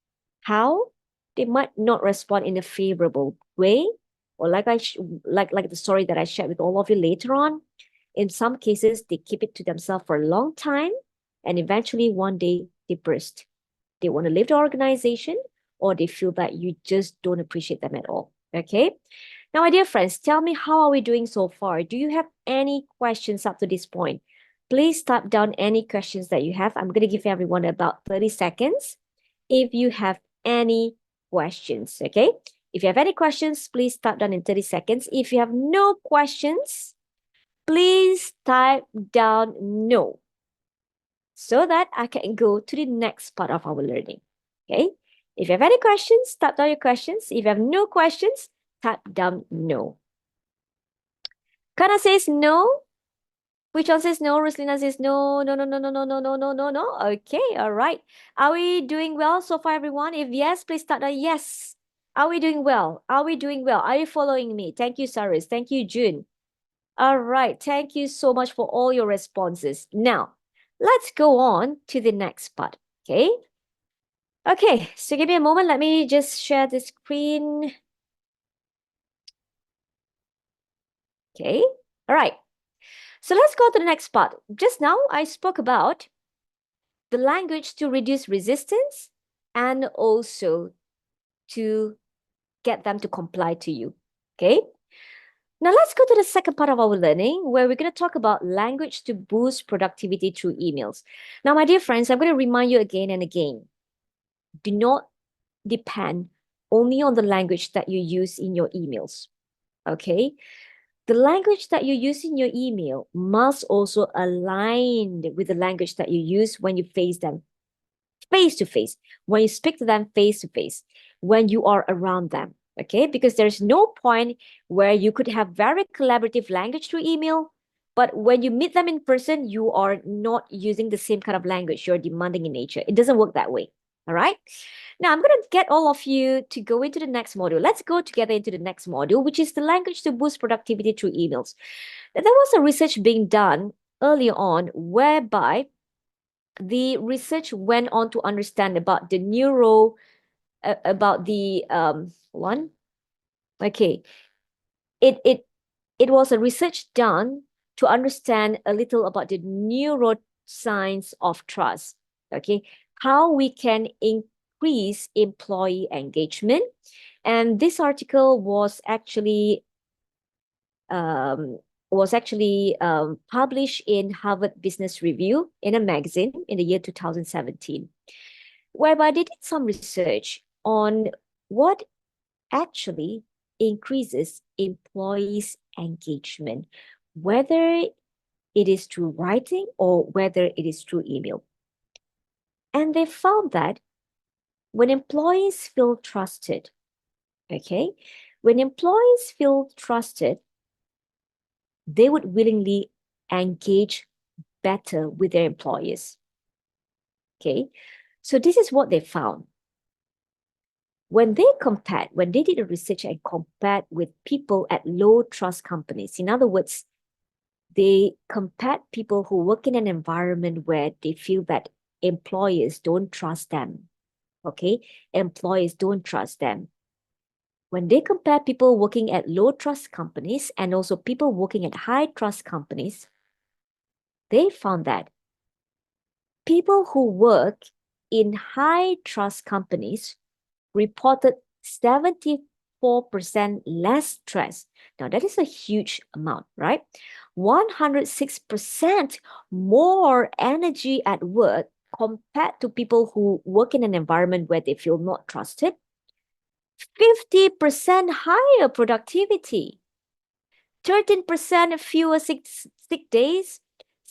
How? They might not respond in a favorable way, or like like the story that I shared with all of you later on. In some cases, they keep it to themselves for a long time, and eventually one day they burst. They want to leave the organization, or they feel that you just don't appreciate them at all. Okay. Now, my dear friends, tell me, how are we doing so far? Do you have any questions up to this point? Please type down any questions that you have. I'm going to give everyone about 30 seconds if you have any questions, okay? If you have any questions, please type down in 30 seconds. If you have no questions, please type down no, so that I can go to the next part of our learning, okay? If you have any questions, type down your questions. If you have no questions, type down no. Kana says no. Which one says no? Roslina says no, no, no, no, no, no, no, no, no, no, no. Okay, all right. Are we doing well so far, everyone? If yes, please start a yes. Are we doing well? Are we doing well? Are you following me? Thank you, Saris. Thank you, June. All right. Thank you so much for all your responses. Now, let's go on to the next part. Okay. Okay, so give me a moment. Let me just share the screen. Okay. All right. So let's go to the next part. Just now, I spoke about the language to reduce resistance and also to get them to comply to you. Okay. Now let's go to the second part of our learning, where we're going to talk about language to boost productivity through emails. Now, my dear friends, I'm going to remind you again and again, do not depend only on the language that you use in your emails. Okay. The language that you use in your email must also align with the language that you use when you face them face to face, when you speak to them face to face, when you are around them. Okay, because there's no point where you could have very collaborative language through email, but when you meet them in person, you are not using the same kind of language. You're demanding in nature. It doesn't work that way. All right. Now, I'm going to get all of you to go into the next module. Let's go together into the next module, which is the language to boost productivity through emails. There was a research being done earlier on whereby the research went on to understand about the about the one. Okay, it was a research done to understand a little about the neuroscience of trust. Okay, how we can increase employee engagement, and this article was actually published in Harvard Business Review in a magazine in the year 2017, whereby they did some research on what actually increases employees' engagement, whether it is through writing or whether it is through email. And they found that when employees feel trusted, okay, when employees feel trusted, they would willingly engage better with their employers. Okay, so this is what they found. When they did a research and compared with people at low trust companies, in other words, they compared people who work in an environment where they feel that employers don't trust them. Okay, employers don't trust them. when they compare people working at low trust companies and also people working at high trust companies, they found that people who work in high trust companies reported 74% less stress. Now, that is a huge amount, right? 106% more energy at work compared to people who work in an environment where they feel not trusted. 50% higher productivity, 13% fewer sick days,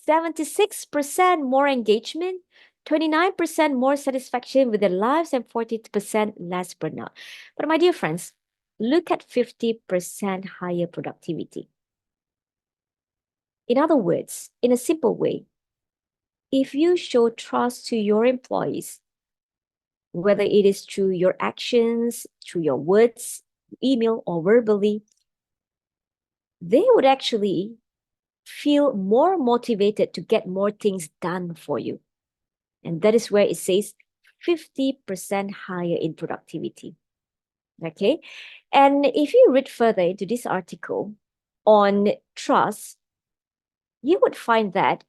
76% more engagement, 29% more satisfaction with their lives, and 40% less burnout. But my dear friends, look at 50% higher productivity. In other words, in a simple way, if you show trust to your employees, whether it is through your actions, through your words, email, or verbally, they would actually feel more motivated to get more things done for you. And that is where it says 50% higher in productivity. Okay. And if you read further into this article on trust, you would find that,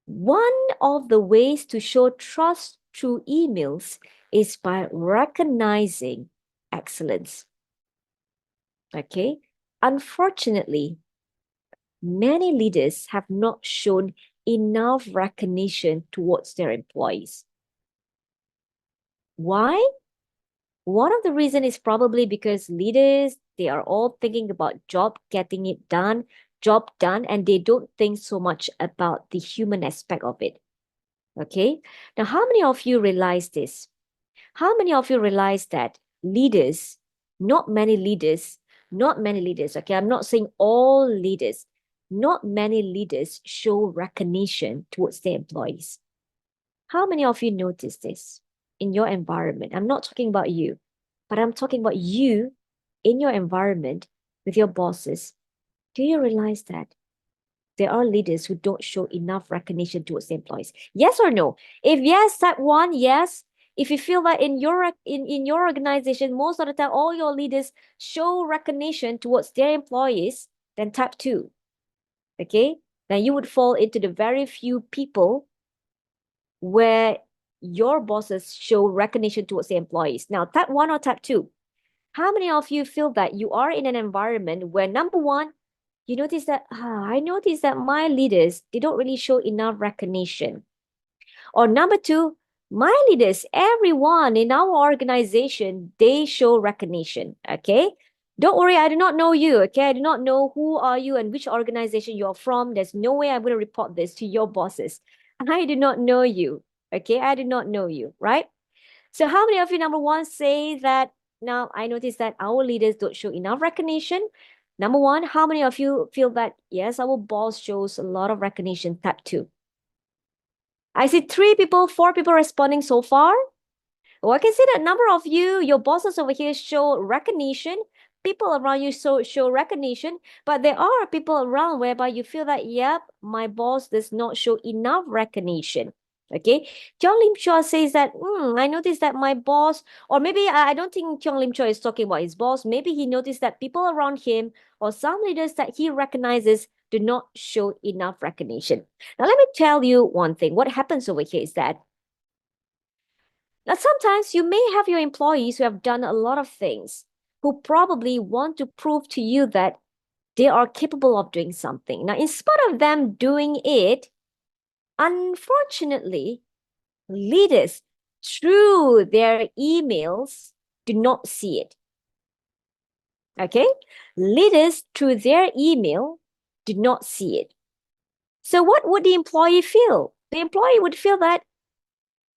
one of the ways to show trust through emails is by recognizing excellence. Okay. Unfortunately, many leaders have not shown enough recognition towards their employees. Why? One of the reasons is probably because leaders, they are all thinking about job done, and they don't think so much about the human aspect of it. Okay. Now, how many of you realize this? How many of you realize that leaders, not many leaders, okay, I'm not saying all leaders, not many leaders show recognition towards their employees. How many of you notice this in your environment? I'm not talking about you, but I'm talking about you in your environment with your bosses. Do you realize that there are leaders who don't show enough recognition towards their employees? Yes or no? If yes, type 1, yes. If you feel that in your organization, most of the time, all your leaders show recognition towards their employees, then type 2. Okay? Then you would fall into the very few people where your bosses show recognition towards the employees. Now, type 1 or type 2. How many of you feel that you are in an environment where, number one, you notice that, I notice that my leaders, they don't really show enough recognition. Or number two, my leaders, everyone in our organization, they show recognition, okay? Don't worry, I do not know you, okay? I do not know who are you and which organization you're from. There's no way I'm going to report this to your bosses. I do not know you, okay? I do not know you, right? So how many of you, number one, say that, now I notice that our leaders don't show enough recognition? Number one, how many of you feel that, yes, our boss shows a lot of recognition? Type 2. I see 3 people, 4 people responding so far. Well, I can see that number of you, your bosses over here show recognition. People around you show recognition, but there are people around whereby you feel that, yep, my boss does not show enough recognition. Okay, Tiong Lim Chua says that, I noticed that my boss, or maybe I don't think Tiong Lim Chua is talking about his boss. Maybe he noticed that people around him or some leaders that he recognizes do not show enough recognition. Now, let me tell you one thing. What happens over here is that now, sometimes you may have your employees who have done a lot of things, who probably want to prove to you that they are capable of doing something. Now, in spite of them doing it, unfortunately, leaders through their emails do not see it. Okay? Leaders through their email do not see it. So what would the employee feel? The employee would feel that,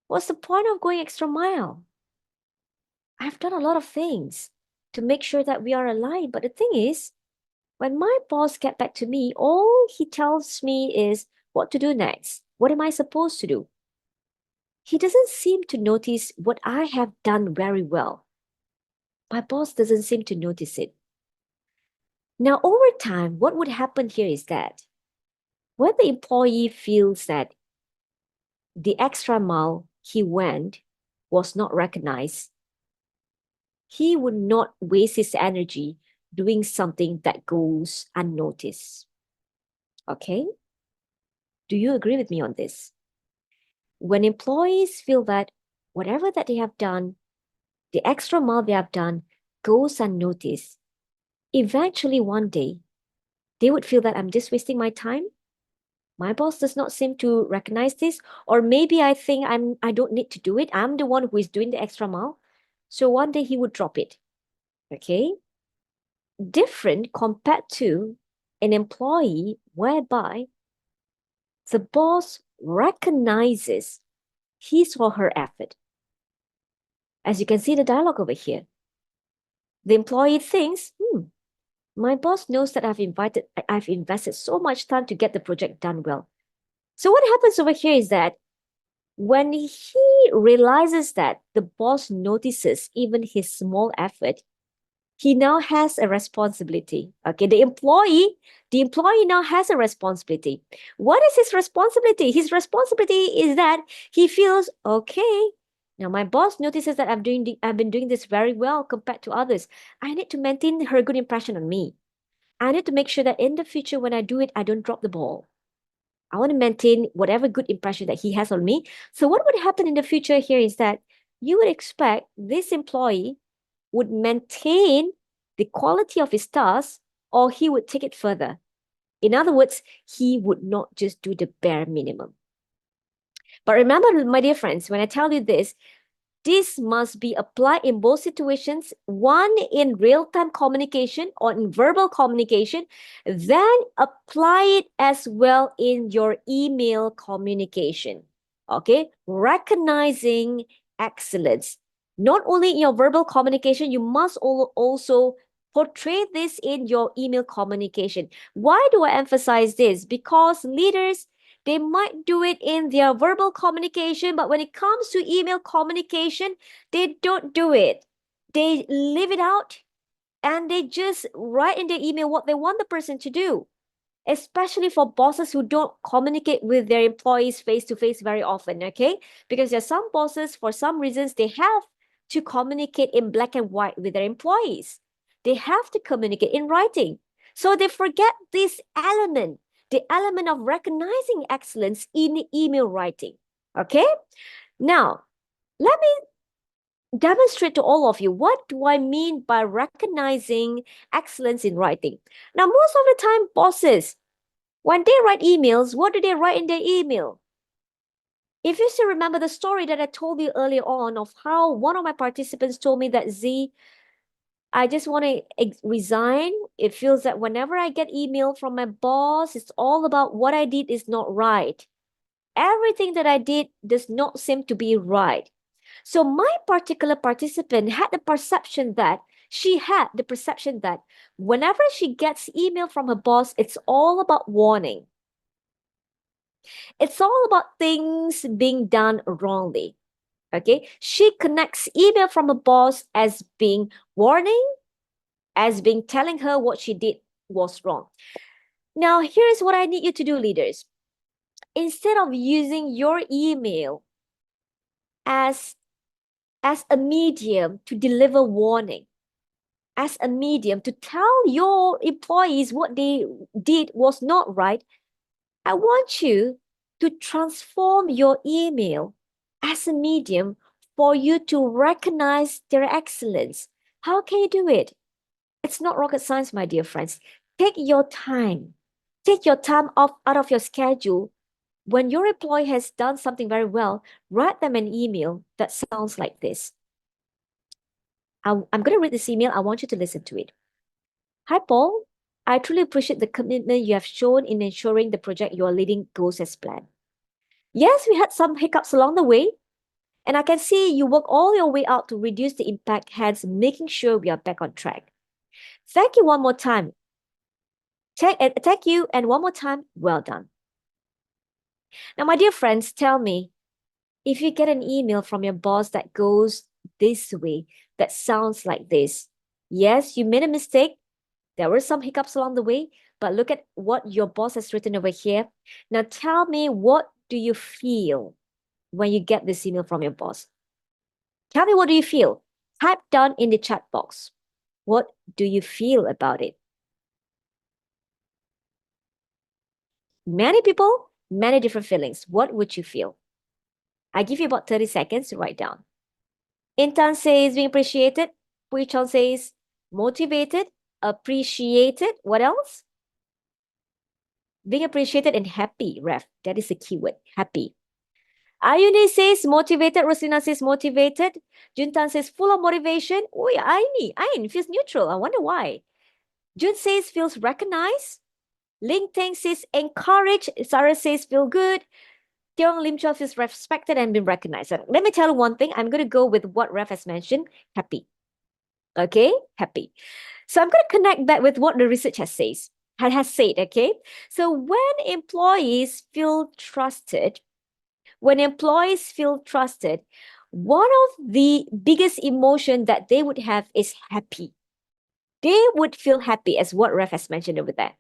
what's the point of going extra mile? I've done a lot of things to make sure that we are aligned. But the thing is, when my boss get back to me, all he tells me is what to do next. What am I supposed to do? He doesn't seem to notice what I have done very well. My boss doesn't seem to notice it. Now, over time, what would happen here is that when the employee feels that the extra mile he went was not recognized, he would not waste his energy doing something that goes unnoticed. Okay? Do you agree with me on this? When employees feel that whatever that they have done, the extra mile they have done goes unnoticed, eventually one day, they would feel that I'm just wasting my time. My boss does not seem to recognize this, or maybe I think I don't need to do it. I'm the one who is doing the extra mile. So one day he would drop it. Okay? Different compared to an employee whereby the boss recognizes his or her effort. As you can see the dialogue over here, the employee thinks, my boss knows that I've invested so much time to get the project done well. So what happens over here is that when he realizes that the boss notices even his small effort, he now has a responsibility. Okay, the employee now has a responsibility. What is his responsibility? His responsibility is that he feels, okay, now my boss notices that I've been doing this very well compared to others. I need to maintain her good impression on me. I need to make sure that in the future when I do it, I don't drop the ball. I want to maintain whatever good impression that he has on me. So what would happen in the future here is that you would expect this employee would maintain the quality of his task, or he would take it further. In other words, he would not just do the bare minimum. But remember, my dear friends, when I tell you this must be applied in both situations, one in real-time communication or in verbal communication, then apply it as well in your email communication. Okay, recognizing excellence. Not only in your verbal communication, you must also portray this in your email communication. Why do I emphasize this? Because leaders, they might do it in their verbal communication, but when it comes to email communication, they don't do it. They leave it out and they just write in their email what they want the person to do, especially for bosses who don't communicate with their employees face to face very often, okay? Because there are some bosses, for some reasons, they have to communicate in black and white with their employees. They have to communicate in writing. So they forget this element, the element of recognizing excellence in email writing, okay? Now, let me demonstrate to all of you what do I mean by recognizing excellence in writing. Now, most of the time, bosses, when they write emails, what do they write in their email? If you still remember the story that I told you earlier on of how one of my participants told me that, Z, I just want to resign. It feels that whenever I get email from my boss, it's all about what I did is not right. Everything that I did does not seem to be right. So my particular participant had the perception that whenever she gets email from her boss, it's all about warning. It's all about things being done wrongly. Okay, she connects email from a boss as being warning, as being telling her what she did was wrong. Now, here's what I need you to do, leaders. Instead of using your email as a medium to deliver warning, as a medium to tell your employees what they did was not right, I want you to transform your email as a medium for you to recognize their excellence. How can you do it? It's not rocket science, my dear friends. Take your time. Take your time off out of your schedule. When your employee has done something very well, write them an email that sounds like this. I'm going to read this email. I want you to listen to it. Hi, Paul. I truly appreciate the commitment you have shown in ensuring the project you are leading goes as planned. Yes, we had some hiccups along the way, and I can see you work all your way out to reduce the impact, hence making sure we are back on track. Thank you one more time. Thank you, and one more time, well done. Now, my dear friends, tell me, if you get an email from your boss that goes this way, that sounds like this, yes, you made a mistake. There were some hiccups along the way, but look at what your boss has written over here. Now, tell me, what do you feel when you get this email from your boss? Tell me, what do you feel? Type down in the chat box. What do you feel about it? Many people, many different feelings. What would you feel? I give you about 30 seconds to write down. Intan says being appreciated. Puichon says motivated, appreciated. What else? Being appreciated and happy, Ref. That is the keyword, happy. Ayuni says motivated. Roslina says motivated. Juntan says full of motivation. Oh yeah, Ayn feels neutral. I wonder why. Jun says feels recognized. Ling Teng says encouraged. Sarah says feel good. Tiong Lim Chua feels respected and been recognized. And let me tell you one thing. I'm going to go with what Ref has mentioned. Happy. Okay? Happy. So I'm going to connect back with what the research has said. Okay? So when employees feel trusted, one of the biggest emotion that they would have is happy. They would feel happy, as what Ref has mentioned over there.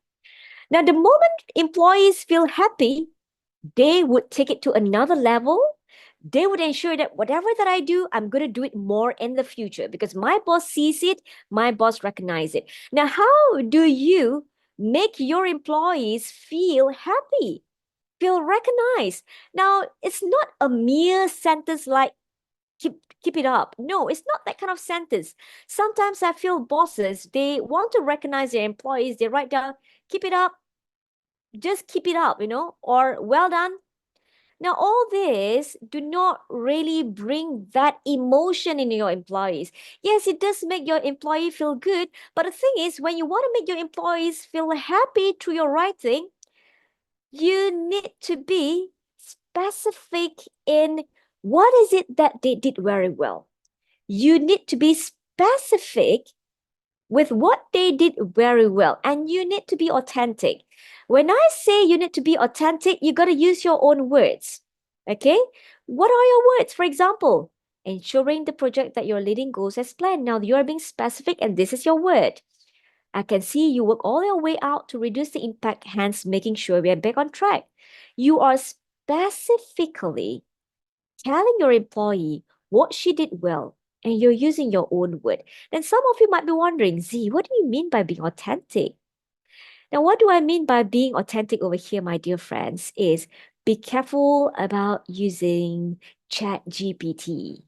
Now, the moment employees feel happy, they would take it to another level. They would ensure that whatever that I do, I'm going to do it more in the future because my boss sees it, my boss recognizes it. Now, how do you make your employees feel happy, feel recognized? Now, it's not a mere sentence like keep it up. No, it's not that kind of sentence. Sometimes I feel bosses, they want to recognize their employees. They write down, keep it up, just keep it up, or well done. Now, all this do not really bring that emotion in your employees. Yes, it does make your employee feel good, but the thing is, when you want to make your employees feel happy through your writing, you need to be specific in what is it that they did very well. You need to be specific with what they did very well, and you need to be authentic. When I say you need to be authentic, you got to use your own words. Okay? What are your words? For example, ensuring the project that you're leading goes as planned. Now you are being specific, and this is your word. I can see you work all your way out to reduce the impact, hence making sure we are back on track. You are specifically telling your employee what she did well, and you're using your own word. Then some of you might be wondering, Z, what do you mean by being authentic? Now, what do I mean by being authentic over here, my dear friends, is be careful about using ChatGPT.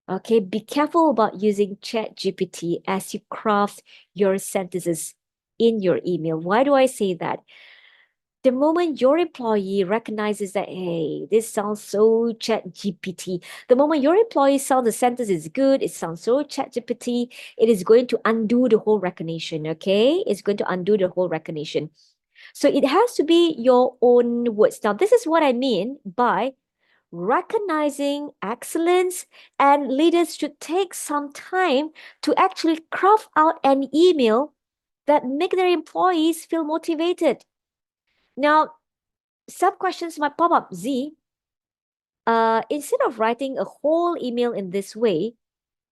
Okay, be careful about using ChatGPT as you craft your sentences in your email. Why do I say that? The moment your employee recognizes that, hey, this sounds so ChatGPT, the moment your employee sounds the sentence is good, it sounds so ChatGPT, it is going to undo the whole recognition, okay? It's going to undo the whole recognition. So it has to be your own words. Now, this is what I mean by recognizing excellence, and leaders should take some time to actually craft out an email that make their employees feel motivated. Now, some questions might pop up. Z, instead of writing a whole email in this way,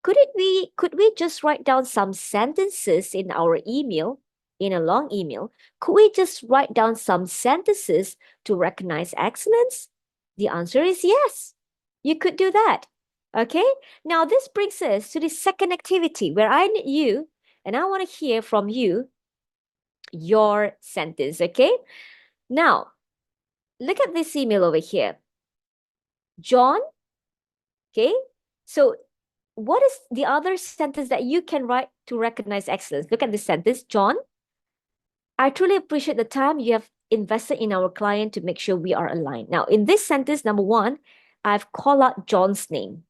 could we just write down some sentences in our email, in a long email? Could we just write down some sentences to recognize excellence? The answer is yes. You could do that. Okay? Now, this brings us to the second activity where I need you, and I want to hear from you your sentence. Okay? Now, look at this email over here. John, okay? So what is the other sentence that you can write to recognize excellence? Look at this sentence. John, I truly appreciate the time you have invested in our client to make sure we are aligned. Now, in this sentence, number one, I've called out John's name,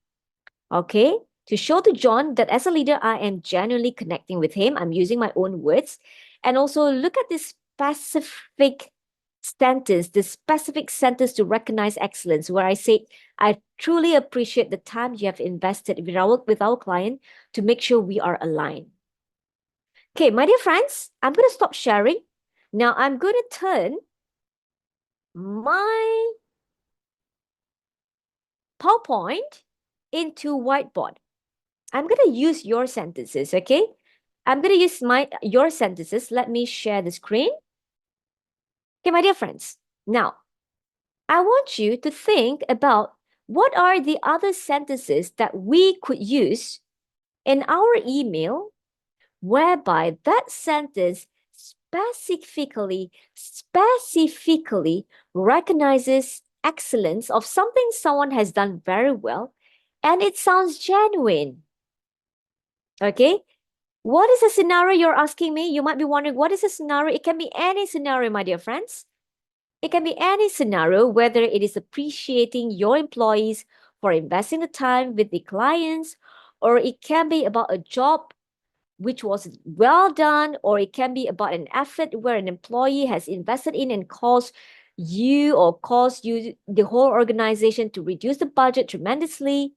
okay? To show to John that as a leader, I am genuinely connecting with him. I'm using my own words. And also look at this specific sentence, the specific sentence to recognize excellence, where I say, I truly appreciate the time you have invested with our client to make sure we are aligned. Okay, my dear friends, I'm going to stop sharing. Now I'm going to turn my PowerPoint into whiteboard. I'm going to use your sentences, okay? I'm going to use your sentences. Let me share the screen. Okay, my dear friends. Now, I want you to think about what are the other sentences that we could use in our email, whereby that sentence specifically recognizes excellence of something someone has done very well, and it sounds genuine. Okay? What is a scenario you're asking me? You might be wondering, what is a scenario? It can be any scenario, my dear friends. It can be any scenario, whether it is appreciating your employees for investing the time with the clients, or it can be about a job which was well done, or it can be about an effort where an employee has invested in and caused you, the whole organization, to reduce the budget tremendously.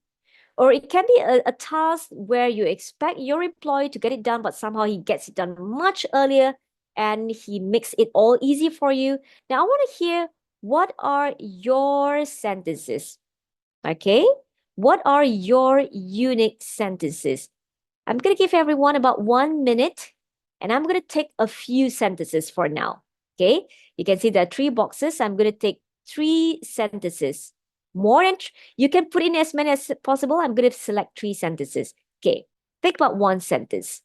Or it can be a task where you expect your employee to get it done, but somehow he gets it done much earlier and he makes it all easy for you. Now, I want to hear, what are your sentences? Okay? What are your unique sentences? I'm going to give everyone about 1 minute, and I'm going to take a few sentences for now. Okay? You can see there are 3 boxes. I'm going to take 3 sentences. More than you can put in as many as possible. I'm going to select 3 sentences. Okay. Think about 1 sentence.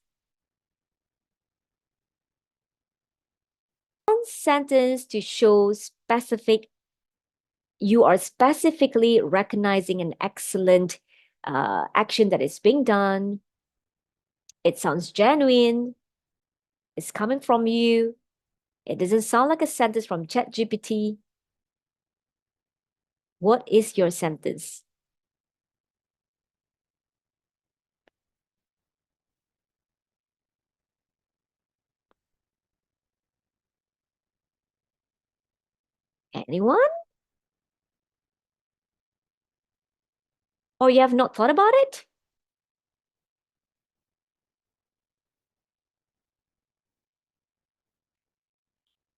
1 sentence to show you are specifically recognizing an excellent action that is being done. It sounds genuine. It's coming from you. It doesn't sound like a sentence from ChatGPT. What is your sentence? Anyone? Or you have not thought about it?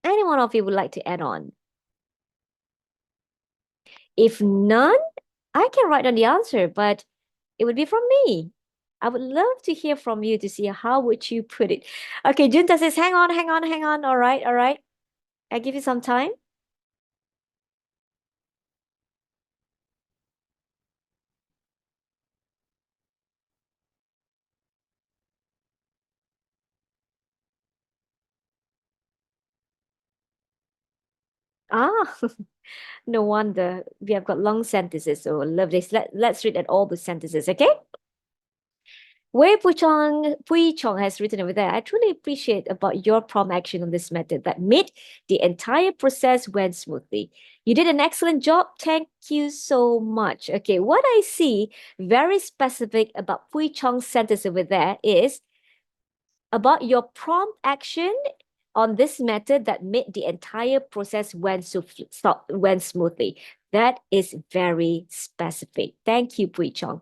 Any one of you would like to add on? If none, I can write down the answer, but it would be from me. I would love to hear from you to see how would you put it. Okay, Junta says, hang on, hang on, hang on. All right, all right. I give you some time. Ah, no wonder. We have got long sentences, so love this. Let's read at all the sentences, okay? Wei Pui Chong has written over there, I truly appreciate about your prompt action on this method that made the entire process went smoothly. You did an excellent job. Thank you so much. Okay, what I see very specific about Pui Chong's sentence over there is about your prompt action on this method that made the entire process went smoothly. That is very specific. Thank you, Pui Chong.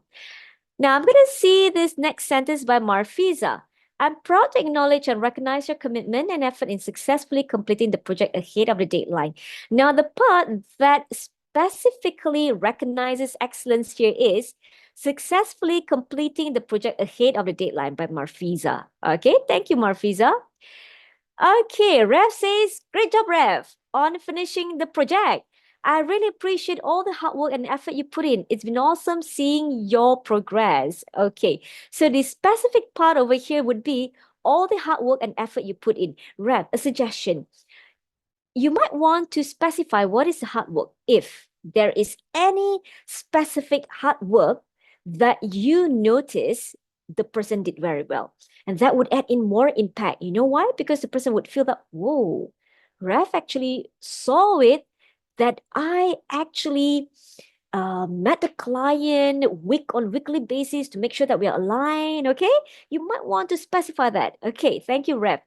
Now I'm going to see this next sentence by Marfiza. I'm proud to acknowledge and recognize your commitment and effort in successfully completing the project ahead of the deadline. Now, the part that specifically recognizes excellence here is successfully completing the project ahead of the deadline by Marfiza. Okay, thank you, Marfiza. Okay, Rev says, great job, Rev, on finishing the project. I really appreciate all the hard work and effort you put in. It's been awesome seeing your progress. Okay, so the specific part over here would be all the hard work and effort you put in. Rev, a suggestion. You might want to specify what is the hard work. If there is any specific hard work that you notice the person did very well, and that would add in more impact. You know why? Because the person would feel that, whoa, Ref actually saw it, that I actually met the client on weekly basis to make sure that we are aligned. Okay, you might want to specify that. Okay, thank you, Ref.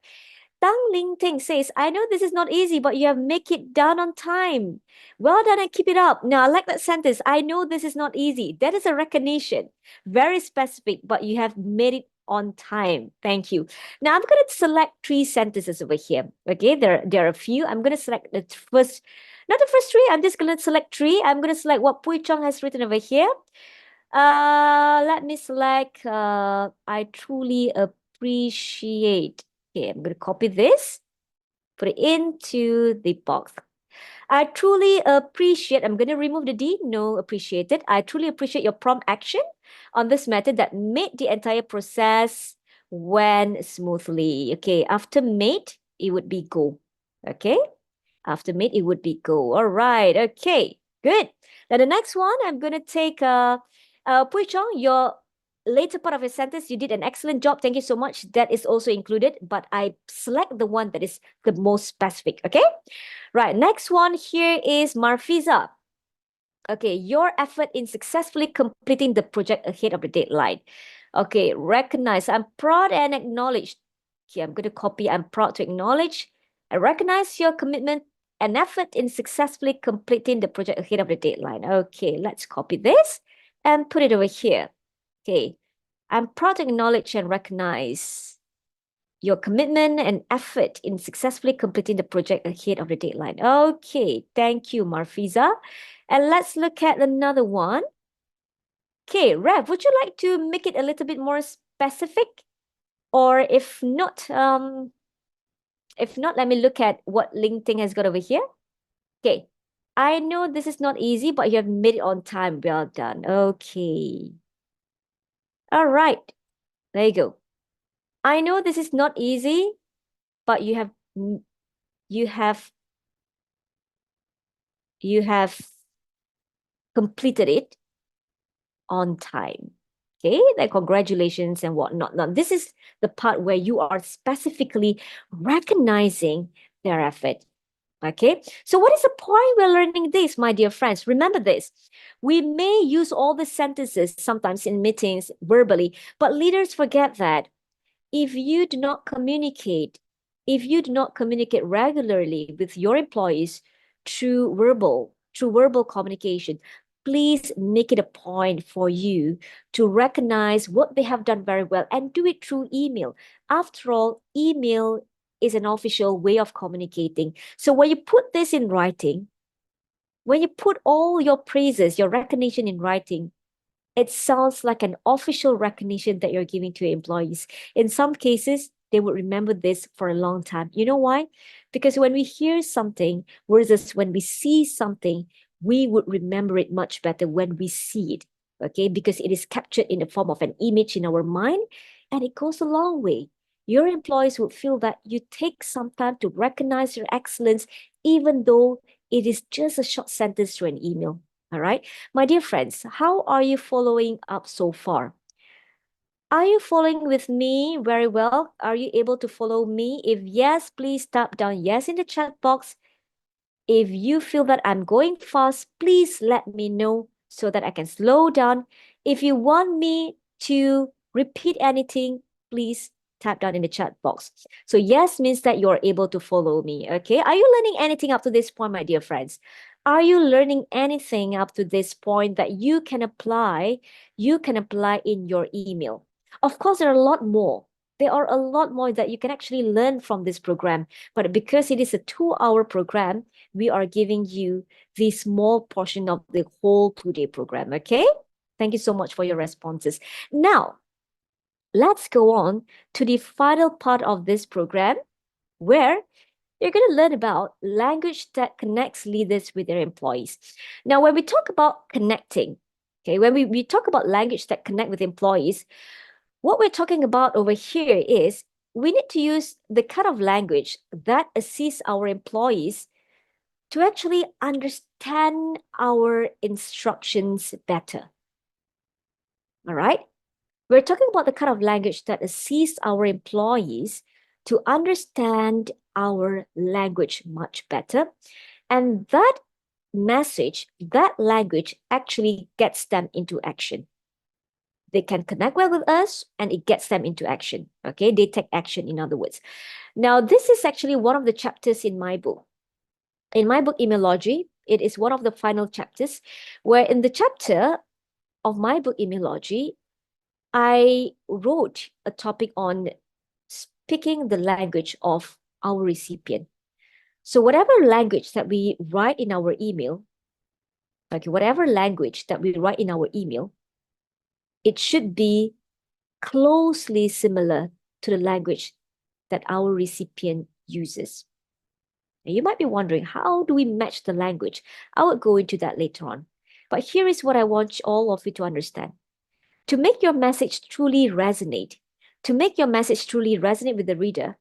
Tang Ling Ting says, I know this is not easy, but you have make it done on time. Well done and keep it up. Now, I like that sentence. I know this is not easy. That is a recognition. Very specific, but you have made it on time. Thank you. Now, I'm going to select 3 sentences over here. Okay, there are a few. I'm going to select the first, not the first 3. I'm just going to select 3. I'm going to select what Pui Chong has written over here. Let me select, I truly appreciate. Okay, I'm going to copy this, put it into the box. I truly appreciate, I'm going to remove the D, no appreciated. I truly appreciate your prompt action on this method that made the entire process went smoothly. Okay, after made, it would be go. Okay, after made, it would be go. All right, okay, good. Now the next one, I'm going to take, Pui Chong, your later part of your sentence, you did an excellent job. Thank you so much. That is also included, but I select the one that is the most specific, okay? Right, next one here is Marfiza. Okay, your effort in successfully completing the project ahead of the deadline. Okay, recognize, I'm proud and acknowledge. Okay, I'm going to copy, I'm proud to acknowledge. I recognize your commitment and effort in successfully completing the project ahead of the deadline. Okay, let's copy this and put it over here. Okay, I'm proud to acknowledge and recognize your commitment and effort in successfully completing the project ahead of the deadline. Okay, thank you, Marfiza. And let's look at another one. Okay, Rev, would you like to make it a little bit more specific? Or if not, let me look at what LinkedIn has got over here. Okay, I know this is not easy, but you have made it on time. Well done. Okay. All right, there you go. I know this is not easy, but you have completed it on time. Okay, like congratulations and whatnot. Now, this is the part where you are specifically recognizing their effort. Okay, so what is the point we're learning this, my dear friends? Remember this. We may use all the sentences sometimes in meetings verbally, but leaders forget that if you do not communicate, regularly with your employees through verbal communication, please make it a point for you to recognize what they have done very well and do it through email. After all, email is an official way of communicating. So when you put this in writing, when you put all your praises, your recognition in writing, it sounds like an official recognition that you're giving to your employees. In some cases, they would remember this for a long time. You know why? Because when we hear something versus when we see something, we would remember it much better when we see it. Okay, because it is captured in the form of an image in our mind, and it goes a long way. Your employees would feel that you take some time to recognize your excellence, even though it is just a short sentence to an email. All right. My dear friends, how are you following up so far? Are you following with me very well? Are you able to follow me? If yes, please tap down yes in the chat box. If you feel that I'm going fast, please let me know so that I can slow down. If you want me to repeat anything, please tap down in the chat box. So yes means that you're able to follow me, okay? Are you learning anything up to this point, my dear friends? Are you learning anything up to this point that you can apply in your email? Of course, there are a lot more. There are a lot more that you can actually learn from this program. But because it is a 2-hour program, we are giving you the small portion of the whole 2-day program, okay? Thank you so much for your responses. Now, let's go on to the final part of this program where you're going to learn about language that connects leaders with their employees. Now, when we talk about connecting, okay, when we talk about language that connect with employees, what we're talking about over here is we need to use the kind of language that assists our employees to actually understand our instructions better. All right? We're talking about the kind of language that assists our employees to understand our language much better. And that message, that language actually gets them into action. They can connect well with us and it gets them into action. Okay, they take action, in other words. Now, this is actually one of the chapters in my book. In my book, Emailology, it is one of the final chapters where in the chapter of my book, Emailology, I wrote a topic on speaking the language of our recipient. So whatever language that we write in our email, it should be closely similar to the language that our recipient uses. Now, you might be wondering, how do we match the language? I will go into that later on. But here is what I want all of you to understand. To make your message truly resonate, with the reader,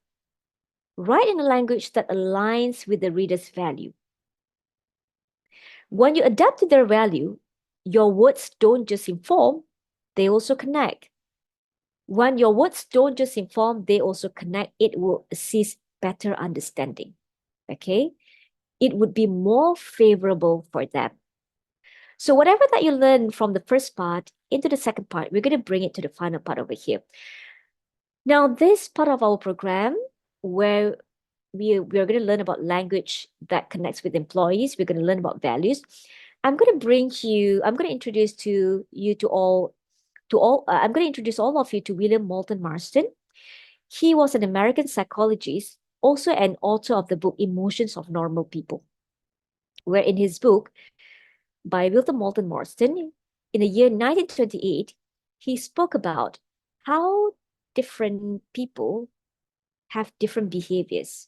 write in a language that aligns with the reader's value. When you adapt to their value, your words don't just inform, they also connect. When your words don't just inform, they also connect, it will assist better understanding. Okay? It would be more favorable for them. So whatever that you learn from the first part into the second part, we're going to bring it to the final part over here. Now, this part of our program where we're going to learn about language that connects with employees, we're going to learn about values. I'm going to introduce I'm going to introduce all of you to William Moulton Marston. He was an American psychologist, also an author of the book Emotions of Normal People, where in his book by William Moulton Marston in the year 1928, he spoke about how different people have different behaviors.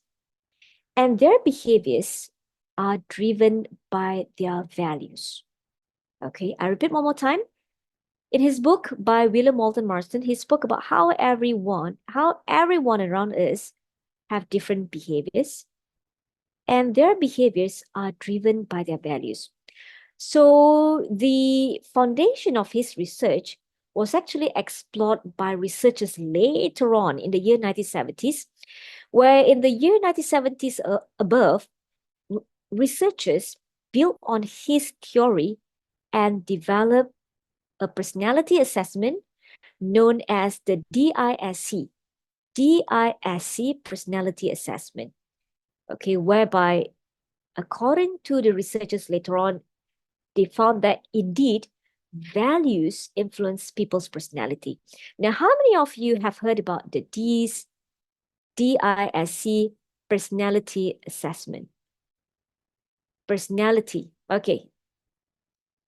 And their behaviors are driven by their values. Okay, I repeat one more time. In his book by William Moulton Marston, he spoke about how everyone around us have different behaviors, and their behaviors are driven by their values. So the foundation of his research was actually explored by researchers later on in the year 1970s, where in the year 1970s above, researchers built on his theory and developed a personality assessment known as the DISC personality assessment. Okay, whereby, according to the researchers later on, they found that indeed values influence people's personality. Now, how many of you have heard about the DISC personality assessment? Personality. Okay.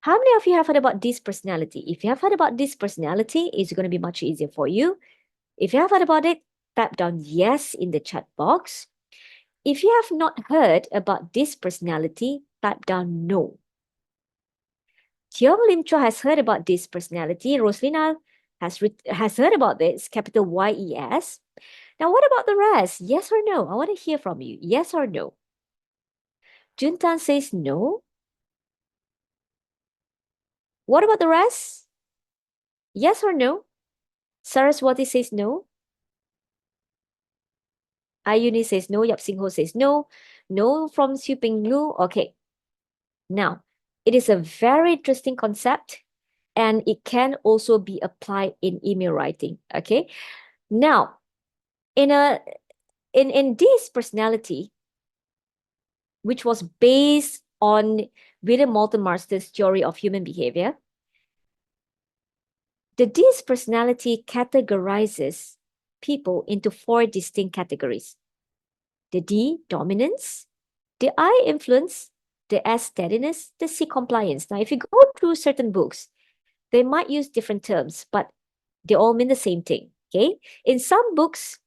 How many of you have heard about this personality? If you have heard about this personality, it's going to be much easier for you. If you have heard about it, type down yes in the chat box. If you have not heard about this personality, type down no. Tiong Lim Chua has heard about this personality. Roslina has heard about this, capital YES. Now, what about the rest? Yes or no? I want to hear from you. Yes or no? Juntan says no. What about the rest? Yes or no? Saraswati says no. Ayuni says no. Yap Singho says no. No from Siu Ping Lu. Okay. Now, it is a very interesting concept, and it can also be applied in email writing. Okay. Now, in this personality, which was based on William Moulton Marston's theory of human behavior, the DISC personality categorizes people into 4 distinct categories. The D, dominance, the I, influence, the S, steadiness, the C, compliance. Now, if you go through certain books, they might use different terms, but they all mean the same thing, okay? In some books,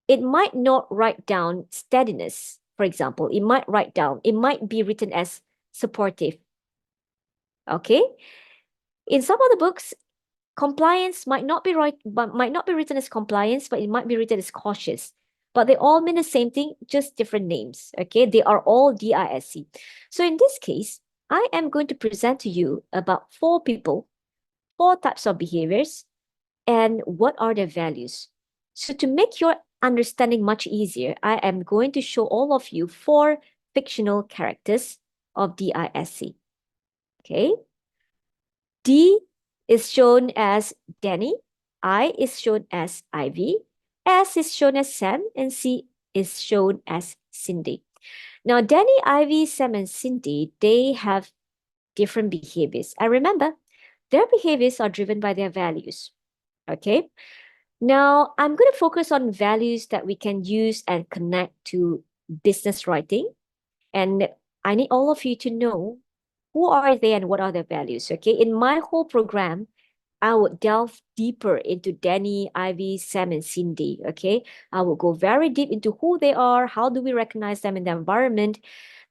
it might not write down steadiness, for example. It might be written as supportive, okay? In some other books, compliance might not be written as compliance, but it might be written as cautious. But they all mean the same thing, just different names. Okay, they are all DISC. So in this case, I am going to present to you about 4 people, 4 types of behaviors, and what are their values. So to make your understanding much easier, I am going to show all of you 4 fictional characters of DISC. Okay. D is shown as Danny, I is shown as Ivy, S is shown as Sam, and C is shown as Cindy. Now, Danny, Ivy, Sam, and Cindy, they have different behaviors. And remember, their behaviors are driven by their values. Okay? Now, I'm going to focus on values that we can use and connect to business writing. And I need all of you to know who are they and what are their values. Okay? In my whole program, I would delve deeper into Danny, Ivy, Sam, and Cindy. Okay. I will go very deep into who they are, how do we recognize them in the environment.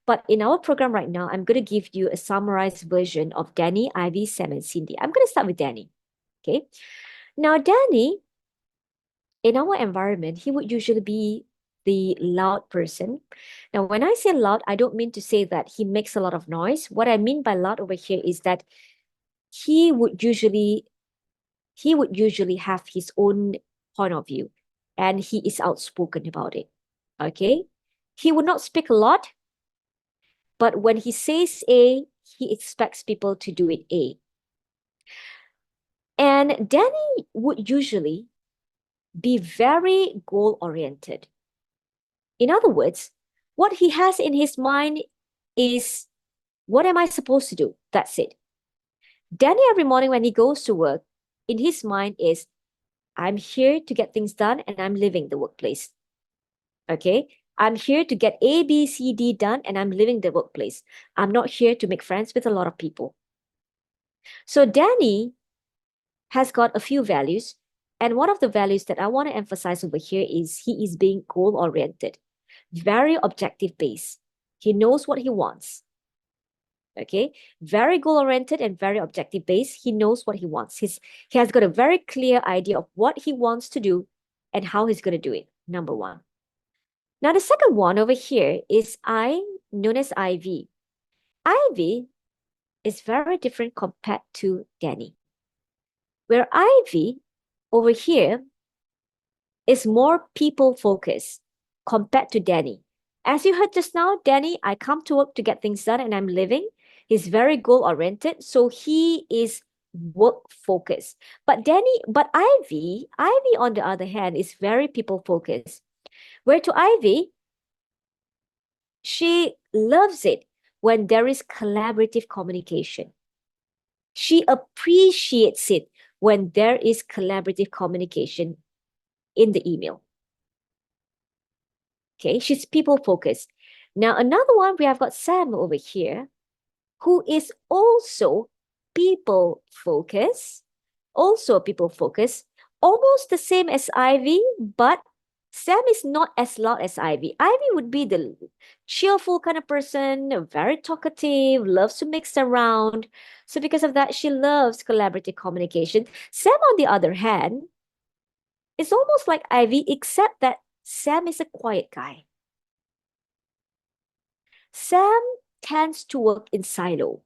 But in our program right now, I'm going to give you a summarized version of Danny, Ivy, Sam, and Cindy. I'm going to start with Danny. Okay. Now, Danny, in our environment, he would usually be the loud person. Now, when I say loud, I don't mean to say that he makes a lot of noise. What I mean by loud over here is that he would usually have his own point of view, and he is outspoken about it. Okay? He would not speak a lot, but when he says A, he expects people to do it A. And Danny would usually be very goal-oriented. In other words, what he has in his mind is, what am I supposed to do? That's it. Danny, every morning when he goes to work, in his mind is, I'm here to get things done and I'm leaving the workplace. Okay? I'm here to get A, B, C, D done and I'm leaving the workplace. I'm not here to make friends with a lot of people. So Danny has got a few values. And one of the values that I want to emphasize over here is he is being goal-oriented, very objective-based. He knows what he wants. Okay, very goal-oriented and very objective-based. He knows what he wants. He has got a very clear idea of what he wants to do and how he's going to do it, number one. Now, the second one over here is I, known as Ivy. Ivy is very different compared to Danny. Where Ivy over here is more people-focused compared to Danny. As you heard just now, Danny, I come to work to get things done and I'm leaving. He's very goal-oriented, so he is work-focused. But Ivy on the other hand is very people-focused. Where to Ivy, she loves it when there is collaborative communication. She appreciates it when there is collaborative communication in the email. Okay, she's people-focused. Now, another one, we have got Sam over here, who is also people-focused, almost the same as Ivy, but Sam is not as loud as Ivy. Ivy would be the cheerful kind of person, very talkative, loves to mix around. So because of that, she loves collaborative communication. Sam, on the other hand, is almost like Ivy, except that Sam is a quiet guy. Sam tends to work in silo.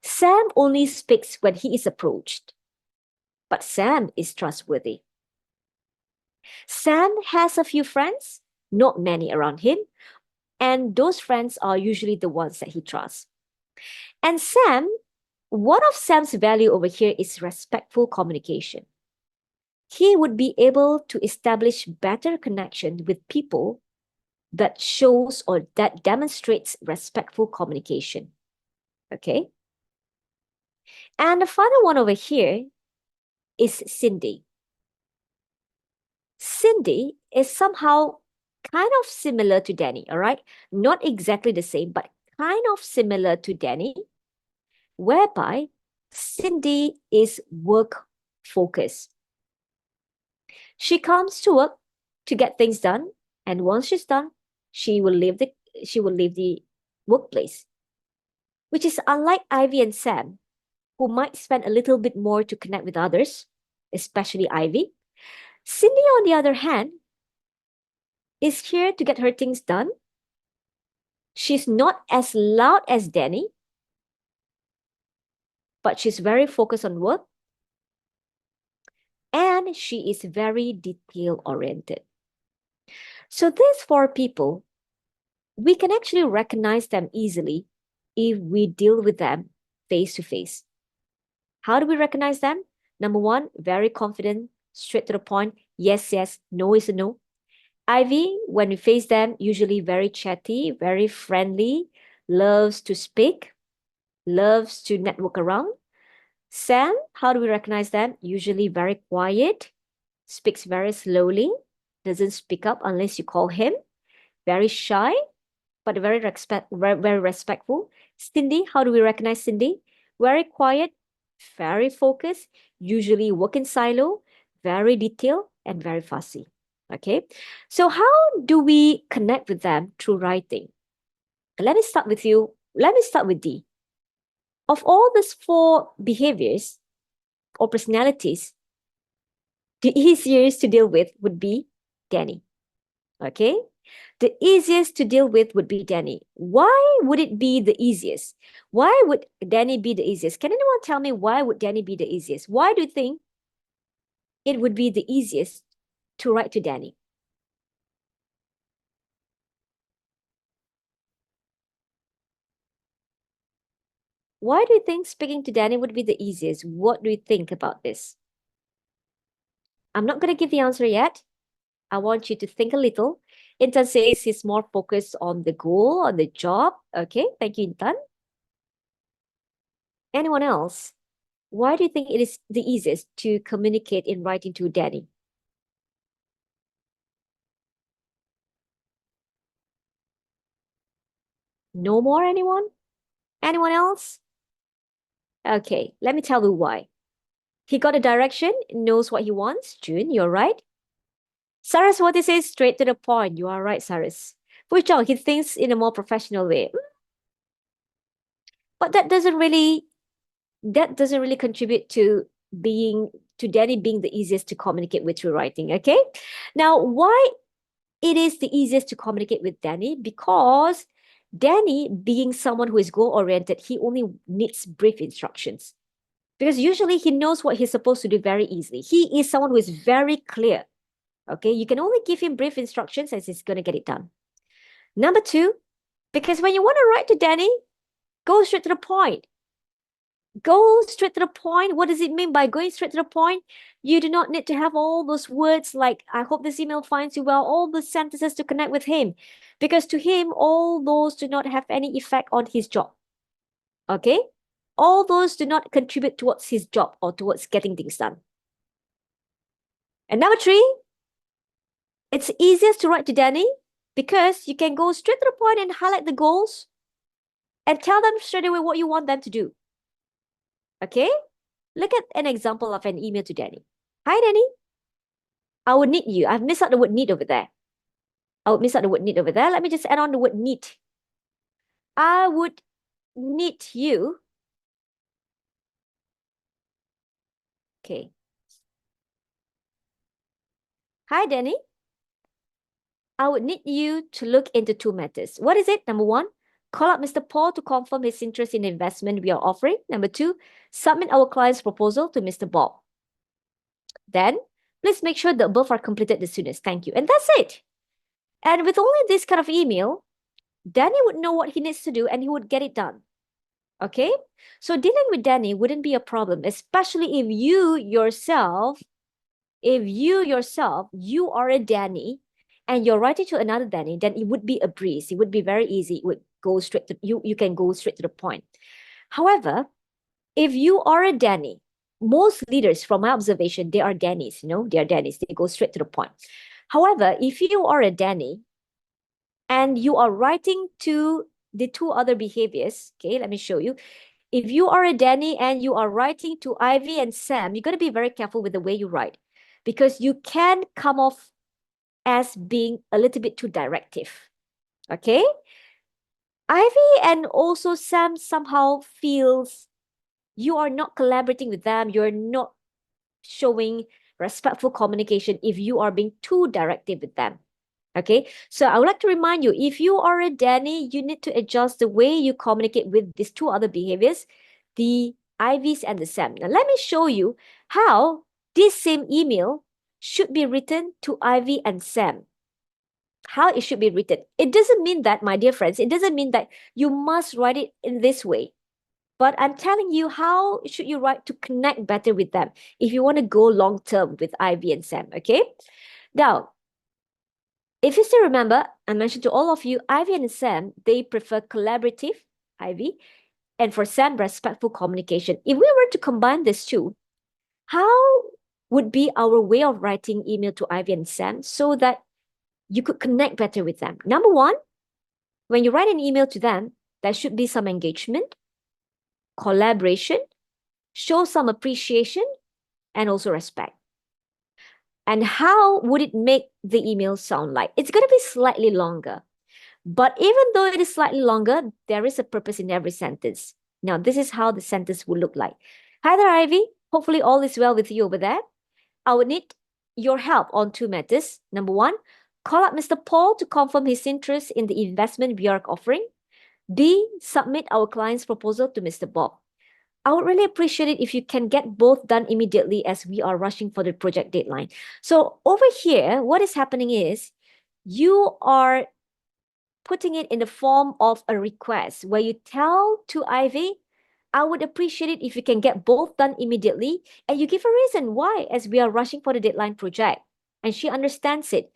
Sam only speaks when he is approached. But Sam is trustworthy. Sam has a few friends, not many around him, and those friends are usually the ones that he trusts. And Sam, one of Sam's value over here is respectful communication. He would be able to establish better connection with people that shows or that demonstrates respectful communication. Okay? And the final one over here is Cindy. Cindy is somehow kind of similar to Danny, all right? Not exactly the same, but kind of similar to Danny, whereby Cindy is work-focused. She comes to work to get things done, and once she's done, she will leave the workplace, which is unlike Ivy and Sam, who might spend a little bit more to connect with others, especially Ivy. Cindy, on the other hand, is here to get her things done. She's not as loud as Danny, but she's very focused on work, and she is very detail-oriented. So these four people, we can actually recognize them easily if we deal with them face-to-face. How do we recognize them? Number one, very confident, straight to the point. Yes, yes. No is a no. Ivy, when we face them, usually very chatty, very friendly, loves to speak, loves to network around. Sam, how do we recognize them? Usually very quiet, speaks very slowly, doesn't speak up unless you call him, very shy, but very respectful. Cindy, how do we recognize Cindy? Very quiet, very focused, usually work in silo, very detailed, and very fussy. Okay, so how do we connect with them through writing? Let me start with you. Let me start with D. Of all these four behaviors or personalities, the easiest to deal with would be Danny. Okay, the easiest to deal with would be Danny. Why would it be the easiest? Why would Danny be the easiest? Can anyone tell me why would Danny be the easiest? Why do you think it would be the easiest to write to Danny? Why do you think speaking to Danny would be the easiest? What do you think about this? I'm not going to give the answer yet. I want you to think a little. Intan says he's more focused on the goal, on the job. Okay, thank you, Intan. Anyone else? Why do you think it is the easiest to communicate in writing to Danny? No more, anyone? Anyone else? Okay, let me tell you why. He got a direction, knows what he wants. June, you're right. Saraswati says straight to the point. You are right, Saras. Puchong, he thinks in a more professional way. But that doesn't really contribute to Danny being the easiest to communicate with through writing. Okay. Now, why it is the easiest to communicate with Danny? Because Danny, being someone who is goal-oriented, he only needs brief instructions. Because usually he knows what he's supposed to do very easily. He is someone who is very clear. Okay, you can only give him brief instructions and he's going to get it done. Number two, because when you want to write to Danny, go straight to the point. Go straight to the point. What does it mean by going straight to the point? You do not need to have all those words like, I hope this email finds you well, all the sentences to connect with him. Because to him, all those do not have any effect on his job. Okay? All those do not contribute towards his job or towards getting things done. And number three, it's easiest to write to Danny because you can go straight to the point and highlight the goals and tell them straight away what you want them to do. Okay? Look at an example of an email to Danny. Hi, Danny. I would need you. I've missed out the word need over there. I would miss out the word need over there. Let me just add on the word need. I would need you. Okay. Hi, Danny. I would need you to look into two matters. What is it? Number one, call up Mr. Paul to confirm his interest in the investment we are offering. Number two, submit our client's proposal to Mr. Bob. Then, please make sure the above are completed the soonest. Thank you. And that's it. And with only this kind of email, Danny would know what he needs to do and he would get it done. Okay? So dealing with Danny wouldn't be a problem, especially if you yourself, you are a Danny and you're writing to another Danny, then it would be a breeze. It would be very easy. It would go straight to you can go straight to the point. However, if you are a Danny, most leaders, from my observation, they are Dannies, they are Dannies. They go straight to the point. However, if you are a Danny and you are writing to the two other behaviors, okay, let me show you. If you are a Danny and you are writing to Ivy and Sam, you're going to be very careful with the way you write because you can come off as being a little bit too directive, okay? Ivy and also Sam somehow feels you are not collaborating with them. You're not showing respectful communication if you are being too directive with them. Okay, so I would like to remind you, if you are a Danny, you need to adjust the way you communicate with these two other behaviors, the Ivies and the Sam. Now, let me show you how this same email should be written to Ivy and Sam. How it should be written. It doesn't mean that, my dear friends, it doesn't mean that you must write it in this way. But I'm telling you how should you write to connect better with them if you want to go long term with Ivy and Sam, okay? Now, if you still remember, I mentioned to all of you, Ivy and Sam, they prefer collaborative, Ivy, and for Sam, respectful communication. If we were to combine these two, how would be our way of writing email to Ivy and Sam so that you could connect better with them? Number one, when you write an email to them, there should be some engagement, collaboration, show some appreciation and also respect. And how would it make the email sound like? It's going to be slightly longer. But even though it is slightly longer, there is a purpose in every sentence. Now, this is how the sentence would look like. Hi there, Ivy. Hopefully all is well with you over there. I would need your help on two matters. Number one, call up Mr. Paul to confirm his interest in the investment we are offering. B, submit our client's proposal to Mr. Bob. I would really appreciate it if you can get both done immediately as we are rushing for the project deadline. So over here, what is happening is you are putting it in the form of a request where you tell to Ivy, I would appreciate it if you can get both done immediately, and you give a reason why as we are rushing for the deadline project. And she understands it.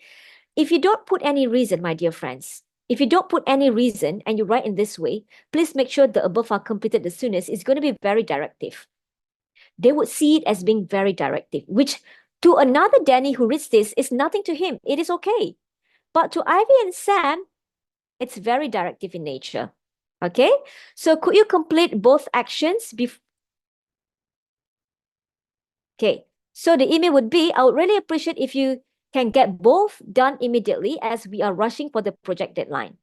If you don't put any reason, my dear friends, if you don't put any reason and you write in this way, please make sure the above are completed the soonest. It's going to be very directive. They would see it as being very directive, which to another Danny who reads this is nothing to him. It is okay. But to Ivy and Sam, it's very directive in nature. Okay? So could you complete both actions before? Okay. So the email would be, I would really appreciate if you can get both done immediately as we are rushing for the project deadline.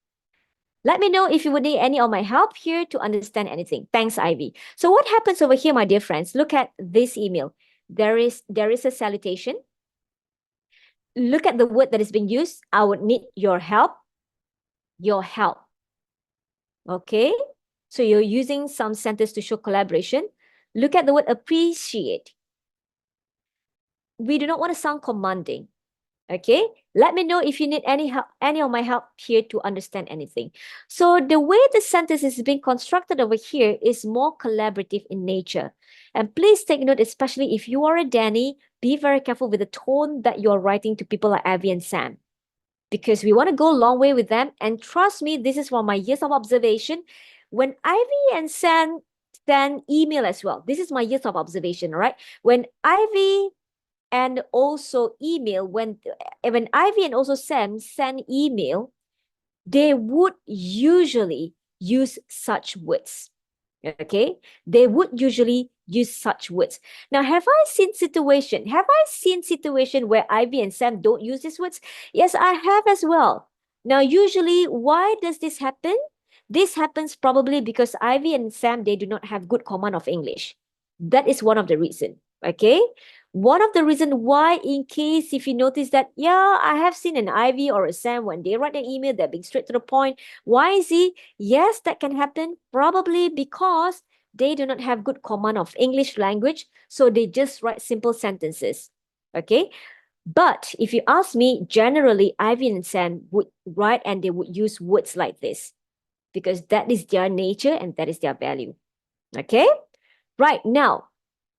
Let me know if you would need any of my help here to understand anything. Thanks, Ivy. So what happens over here, my dear friends? Look at this email. There is a salutation. Look at the word that is being used. I would need your help. Your help. Okay? So you're using some sentence to show collaboration. Look at the word appreciate. We do not want to sound commanding. Okay, let me know if you need any help, any of my help here to understand anything. So the way the sentence is being constructed over here is more collaborative in nature. And please take note, especially if you are a Danny, be very careful with the tone that you are writing to people like Abby and Sam, because we want to go a long way with them. And trust me, this is from my years of observation. When Ivy and Sam send email as well, this is my years of observation, all right? When Ivy and also email, when Ivy and also Sam send email, they would usually use such words. Okay, they would usually use such words. Now, have I seen situation where Ivy and Sam don't use these words? Yes, I have as well. Now, usually, why does this happen? This happens probably because Ivy and Sam, they do not have good command of English. That is one of the reason. Okay, one of the reason why, in case if you notice that, yeah, I have seen an Ivy or a Sam when they write an email, they're being straight to the point. Why is he? Yes, that can happen probably because they do not have good command of English language, so they just write simple sentences. Okay, but if you ask me, generally Ivy and Sam would write and they would use words like this because that is their nature and that is their value. Okay, right now,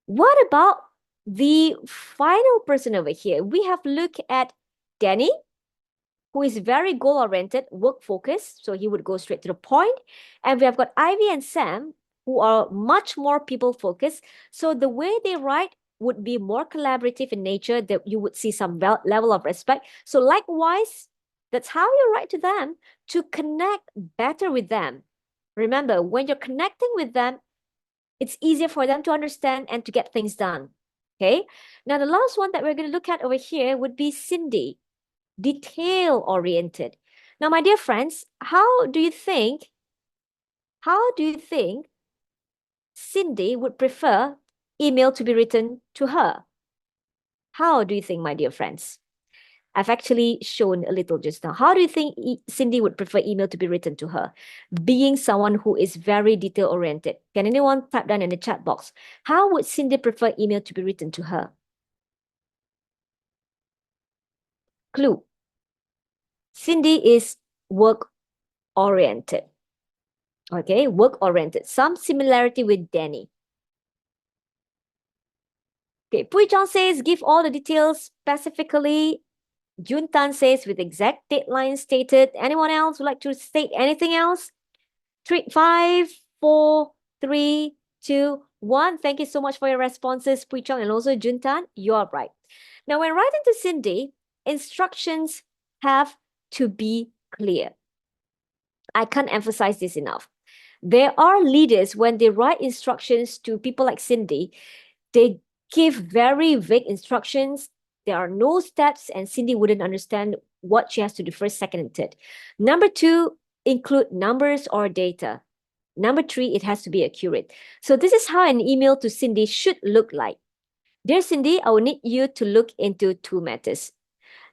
what about the final person over here? We have looked at Danny, who is very goal-oriented, work-focused, so he would go straight to the point. And we have got Ivy and Sam, who are much more people-focused. So the way they write would be more collaborative in nature, that you would see some level of respect. So likewise, that's how you write to them to connect better with them. Remember, when you're connecting with them, it's easier for them to understand and to get things done. Okay. Now, the last one that we're going to look at over here would be Cindy, detail-oriented. Now, my dear friends, how do you think Cindy would prefer email to be written to her? How do you think, my dear friends? I've actually shown a little just now. How do you think Cindy would prefer email to be written to her? Being someone who is very detail-oriented. Can anyone type down in the chat box? How would Cindy prefer email to be written to her? Clue. Cindy is work-oriented. Okay, work-oriented. Some similarity with Danny. Okay, Pui Chong says, give all the details specifically. Jun Tan says, with exact deadline stated. Anyone else would like to state anything else? 5, 4, 3, 2, 1. Thank you so much for your responses, Pui Chong and also Jun Tan. You are right. Now, when writing to Cindy, instructions have to be clear. I can't emphasize this enough. There are leaders, when they write instructions to people like Cindy, they give very vague instructions. There are no steps, and Cindy wouldn't understand what she has to do first, second, and third. Number two, include numbers or data. Number three, it has to be accurate. So this is how an email to Cindy should look like. Dear Cindy, I will need you to look into two matters.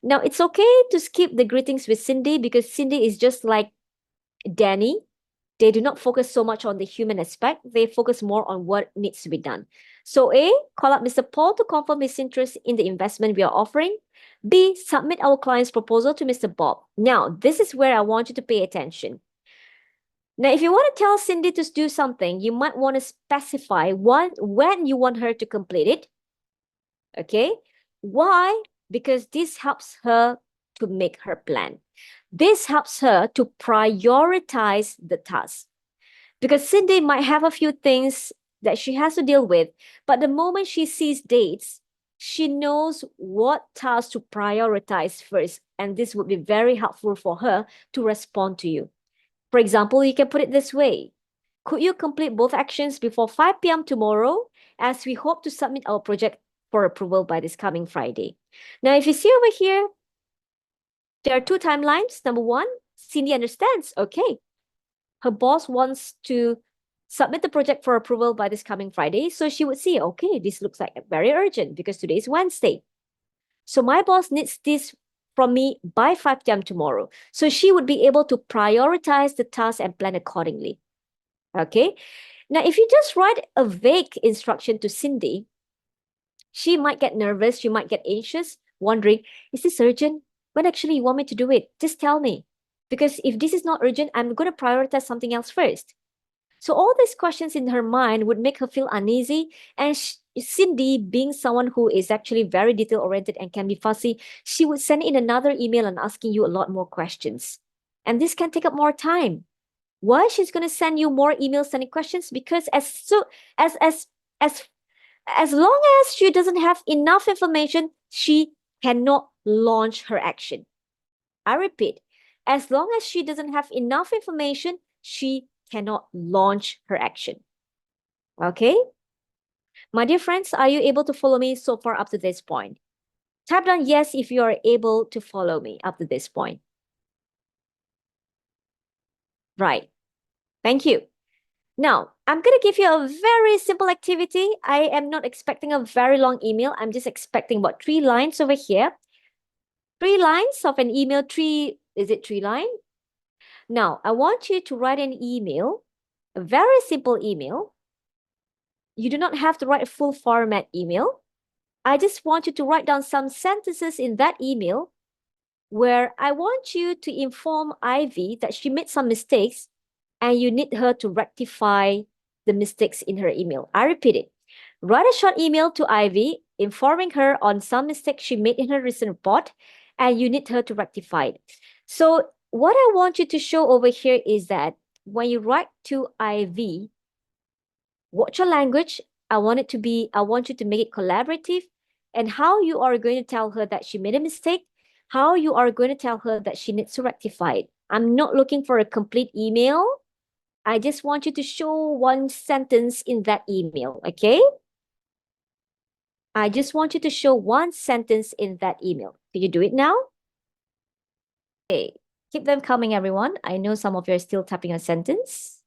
Now, it's okay to skip the greetings with Cindy because Cindy is just like Danny. They do not focus so much on the human aspect. They focus more on what needs to be done. So A, call up Mr. Paul to confirm his interest in the investment we are offering. B, submit our client's proposal to Mr. Bob. Now, this is where I want you to pay attention. Now, if you want to tell Cindy to do something, you might want to specify when you want her to complete it. Okay? Why? Because this helps her to make her plan. This helps her to prioritize the task. Because Cindy might have a few things that she has to deal with, but the moment she sees dates, she knows what tasks to prioritize first, and this would be very helpful for her to respond to you. For example, you can put it this way. Could you complete both actions before 5 p.m. tomorrow, as we hope to submit our project for approval by this coming Friday? Now, if you see over here, there are two timelines. Number one, Cindy understands, okay, her boss wants to submit the project for approval by this coming Friday. So she would see, okay, this looks like very urgent because today is Wednesday. So my boss needs this from me by 5 p.m. tomorrow. So she would be able to prioritize the task and plan accordingly. Okay. Now, if you just write a vague instruction to Cindy, she might get nervous. She might get anxious, wondering, is this urgent? When actually you want me to do it? Just tell me. Because if this is not urgent, I'm going to prioritize something else first. So all these questions in her mind would make her feel uneasy. And Cindy, being someone who is actually very detail-oriented and can be fussy, she would send in another email and asking you a lot more questions. And this can take up more time. Why she's going to send you more emails sending questions? Because as long as she doesn't have enough information, she cannot launch her action. I repeat, as long as she doesn't have enough information, she cannot launch her action. Okay? My dear friends, are you able to follow me so far up to this point? Type down yes if you are able to follow me up to this point. Right. Thank you. Now, I'm going to give you a very simple activity. I am not expecting a very long email. I'm just expecting about 3 lines over here. 3 lines of an email. Is it 3 lines? Now, I want you to write an email, a very simple email. You do not have to write a full format email. I just want you to write down some sentences in that email where I want you to inform Ivy that she made some mistakes and you need her to rectify the mistakes in her email. I repeat it. Write a short email to Ivy informing her on some mistakes she made in her recent report and you need her to rectify it. So what I want you to show over here is that when you write to Ivy, watch your language. I want you to make it collaborative, and how you are going to tell her that she made a mistake, how you are going to tell her that she needs to rectify it. I'm not looking for a complete email. I just want you to show one sentence in that email, okay? I just want you to show one sentence in that email. Can you do it now? Okay, keep them coming, everyone. I know some of you are still typing a sentence.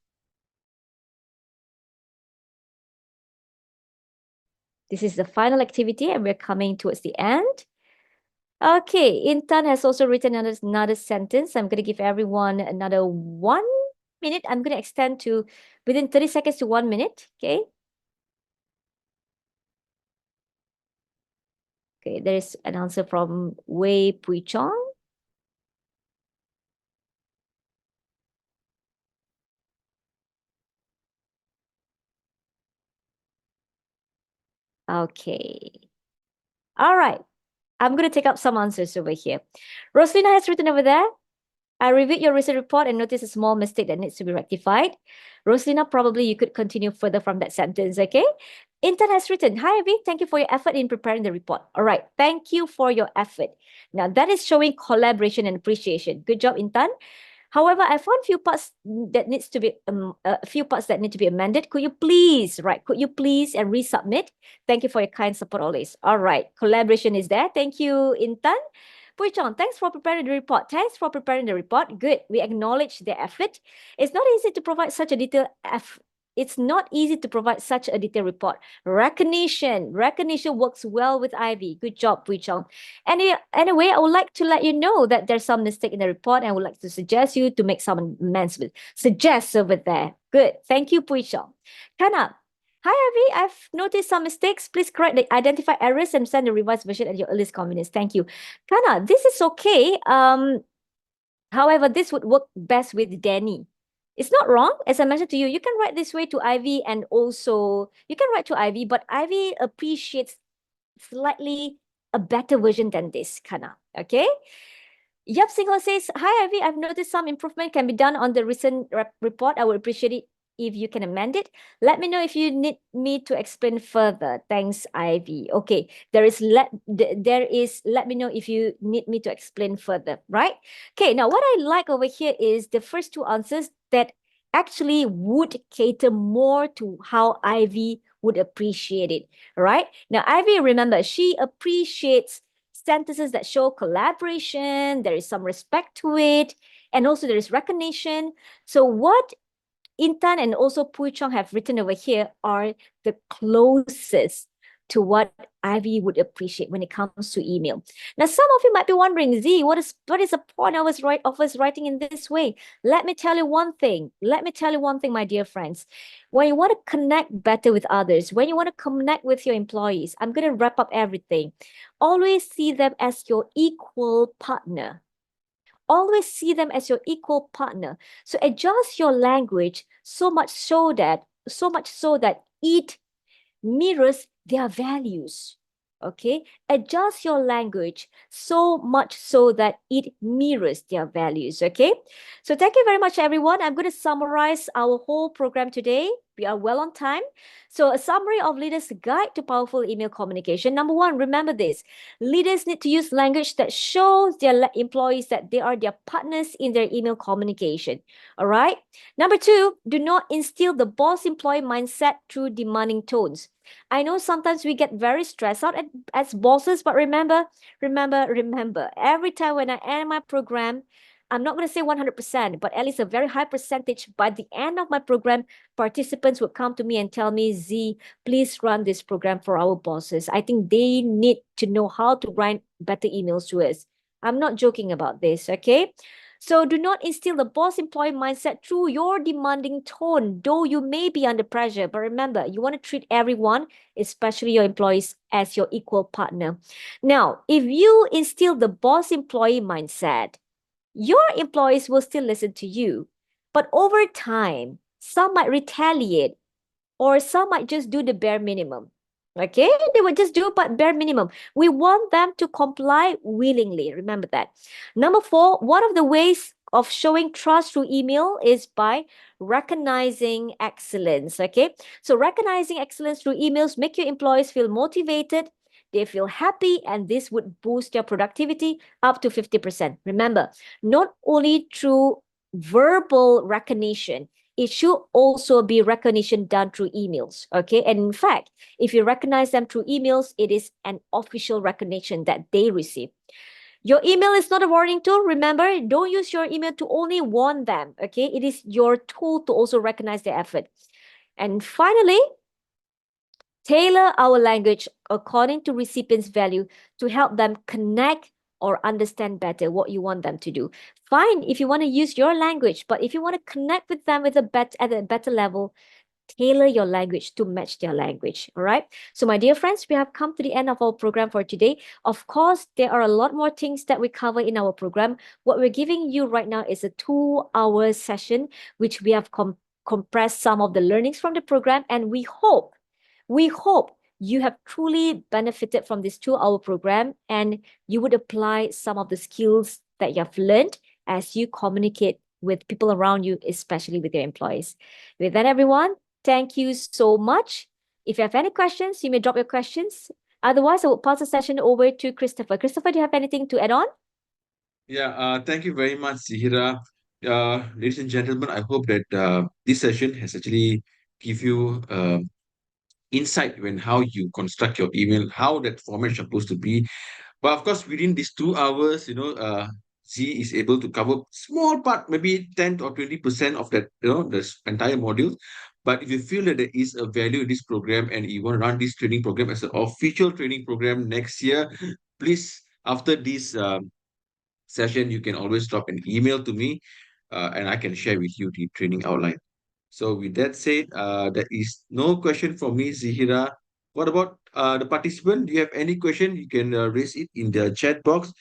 This is the final activity and we're coming towards the end. Okay, Intan has also written another sentence. I'm going to give everyone another 1 minute. I'm going to extend to within 30 seconds to 1 minute. Okay. Okay, there is an answer from Wei Pui Chong. Okay. All right. I'm going to take up some answers over here. Roslina has written over there. I reviewed your recent report and noticed a small mistake that needs to be rectified. Roslina, probably you could continue further from that sentence, okay? Intan has written, hi, Avi, thank you for your effort in preparing the report. All right, thank you for your effort. Now, that is showing collaboration and appreciation. Good job, Intan. However, I found few parts that needs to be a few parts that need to be amended. Could you please, right? Could you please and resubmit? Thank you for your kind support always. All right, collaboration is there. Thank you, Intan. Pui Chong, thanks for preparing the report. Thanks for preparing the report. Good. We acknowledge their effort. It's not easy to provide such a detailed It's not easy to provide such a detailed report. Recognition works well with Ivy. Good job, Pui Chong. Anyway, I would like to let you know that there's some mistake in the report, and I would like to suggest you to make some amendments. Suggest over there. Good. Thank you, Pui Chong. Kana. Hi, Ivy. I've noticed some mistakes. Please correct the identified errors and send the revised version at your earliest convenience. Thank you. Kana, this is okay. However, this would work best with Danny. It's not wrong. As I mentioned to you, you can write this way to Ivy, and also you can write to Ivy, but Ivy appreciates slightly a better version than this, Kana. Okay? Yep, Singhal says, hi, Ivy. I've noticed some improvement can be done on the recent report. I would appreciate it if you can amend it. Let me know if you need me to explain further. Thanks, Ivy. Okay, let me know if you need me to explain further, right? Okay, now what I like over here is the first two answers that actually would cater more to how Ivy would appreciate it, right? Now, Ivy, remember, she appreciates sentences that show collaboration, there is some respect to it, and also there is recognition. So what Intan and also Pui Chong have written over here are the closest to what Ivy would appreciate when it comes to email. Now, some of you might be wondering, Z, what is the point of us writing in this way? Let me tell you one thing. My dear friends. When you want to connect better with others, when you want to connect with your employees, I'm going to wrap up everything. Always see them as your equal partner. Always see them as your equal partner. So adjust your language so much so that it mirrors their values. Okay, adjust your language so much so that it mirrors their values. Okay, so thank you very much, everyone. I'm going to summarize our whole program today. We are well on time. So a summary of Leaders' Guide to Powerful Email Communication. Number one, remember this. Leaders need to use language that shows their employees that they are their partners in their email communication. All right. Number two, do not instill the boss-employee mindset through demanding tones. I know sometimes we get very stressed out as bosses, but remember, every time when I end my program, I'm not going to say 100%, but at least a very high percentage. By the end of my program, participants would come to me and tell me, Z, please run this program for our bosses. I think they need to know how to write better emails to us. I'm not joking about this, okay? So do not instill the boss-employee mindset through your demanding tone, though you may be under pressure. But remember, you want to treat everyone, especially your employees, as your equal partner. Now, if you instill the boss-employee mindset, your employees will still listen to you. But over time, some might retaliate, or some might just do the bare minimum. Okay, they would just do but bare minimum. We want them to comply willingly. Remember that. Number four, one of the ways of showing trust through email is by recognizing excellence. Okay, so recognizing excellence through emails make your employees feel motivated, they feel happy, and this would boost their productivity up to 50%. Remember, not only through verbal recognition, it should also be recognition done through emails, okay? And in fact, if you recognize them through emails, it is an official recognition that they receive. Your email is not a warning tool. Remember, don't use your email to only warn them, okay? It is your tool to also recognize their effort. And finally, tailor our language according to recipients' value to help them connect or understand better what you want them to do. Fine if you want to use your language, but if you want to connect with them at a better level, tailor your language to match their language. All right. So my dear friends, we have come to the end of our program for today. Of course, there are a lot more things that we cover in our program. What we're giving you right now is a 2-hour session, which we have compressed some of the learnings from the program. And we hope you have truly benefited from this 2-hour program, and you would apply some of the skills that you have learned as you communicate with people around you, especially with your employees. With that, everyone, thank you so much. If you have any questions, you may drop your questions. Otherwise, I will pass the session over to Christopher. Christopher, do you have anything to add on? Yeah, thank you very much, Zeheera. ladies and gentlemen, I hope that this session has actually give you insight when how you construct your email, how that format is supposed to be. But of course, within these 2 hours, Z is able to cover small part, maybe 10 or 20% of that, this entire module. But if you feel that there is a value in this program and you want to run this training program as an official training program next year, please, after this session, you can always drop an email to me, and I can share with you the training outline. So with that said, there is no question from me, Zihira. What about the participant? Do you have any question? You can raise it in the chat box.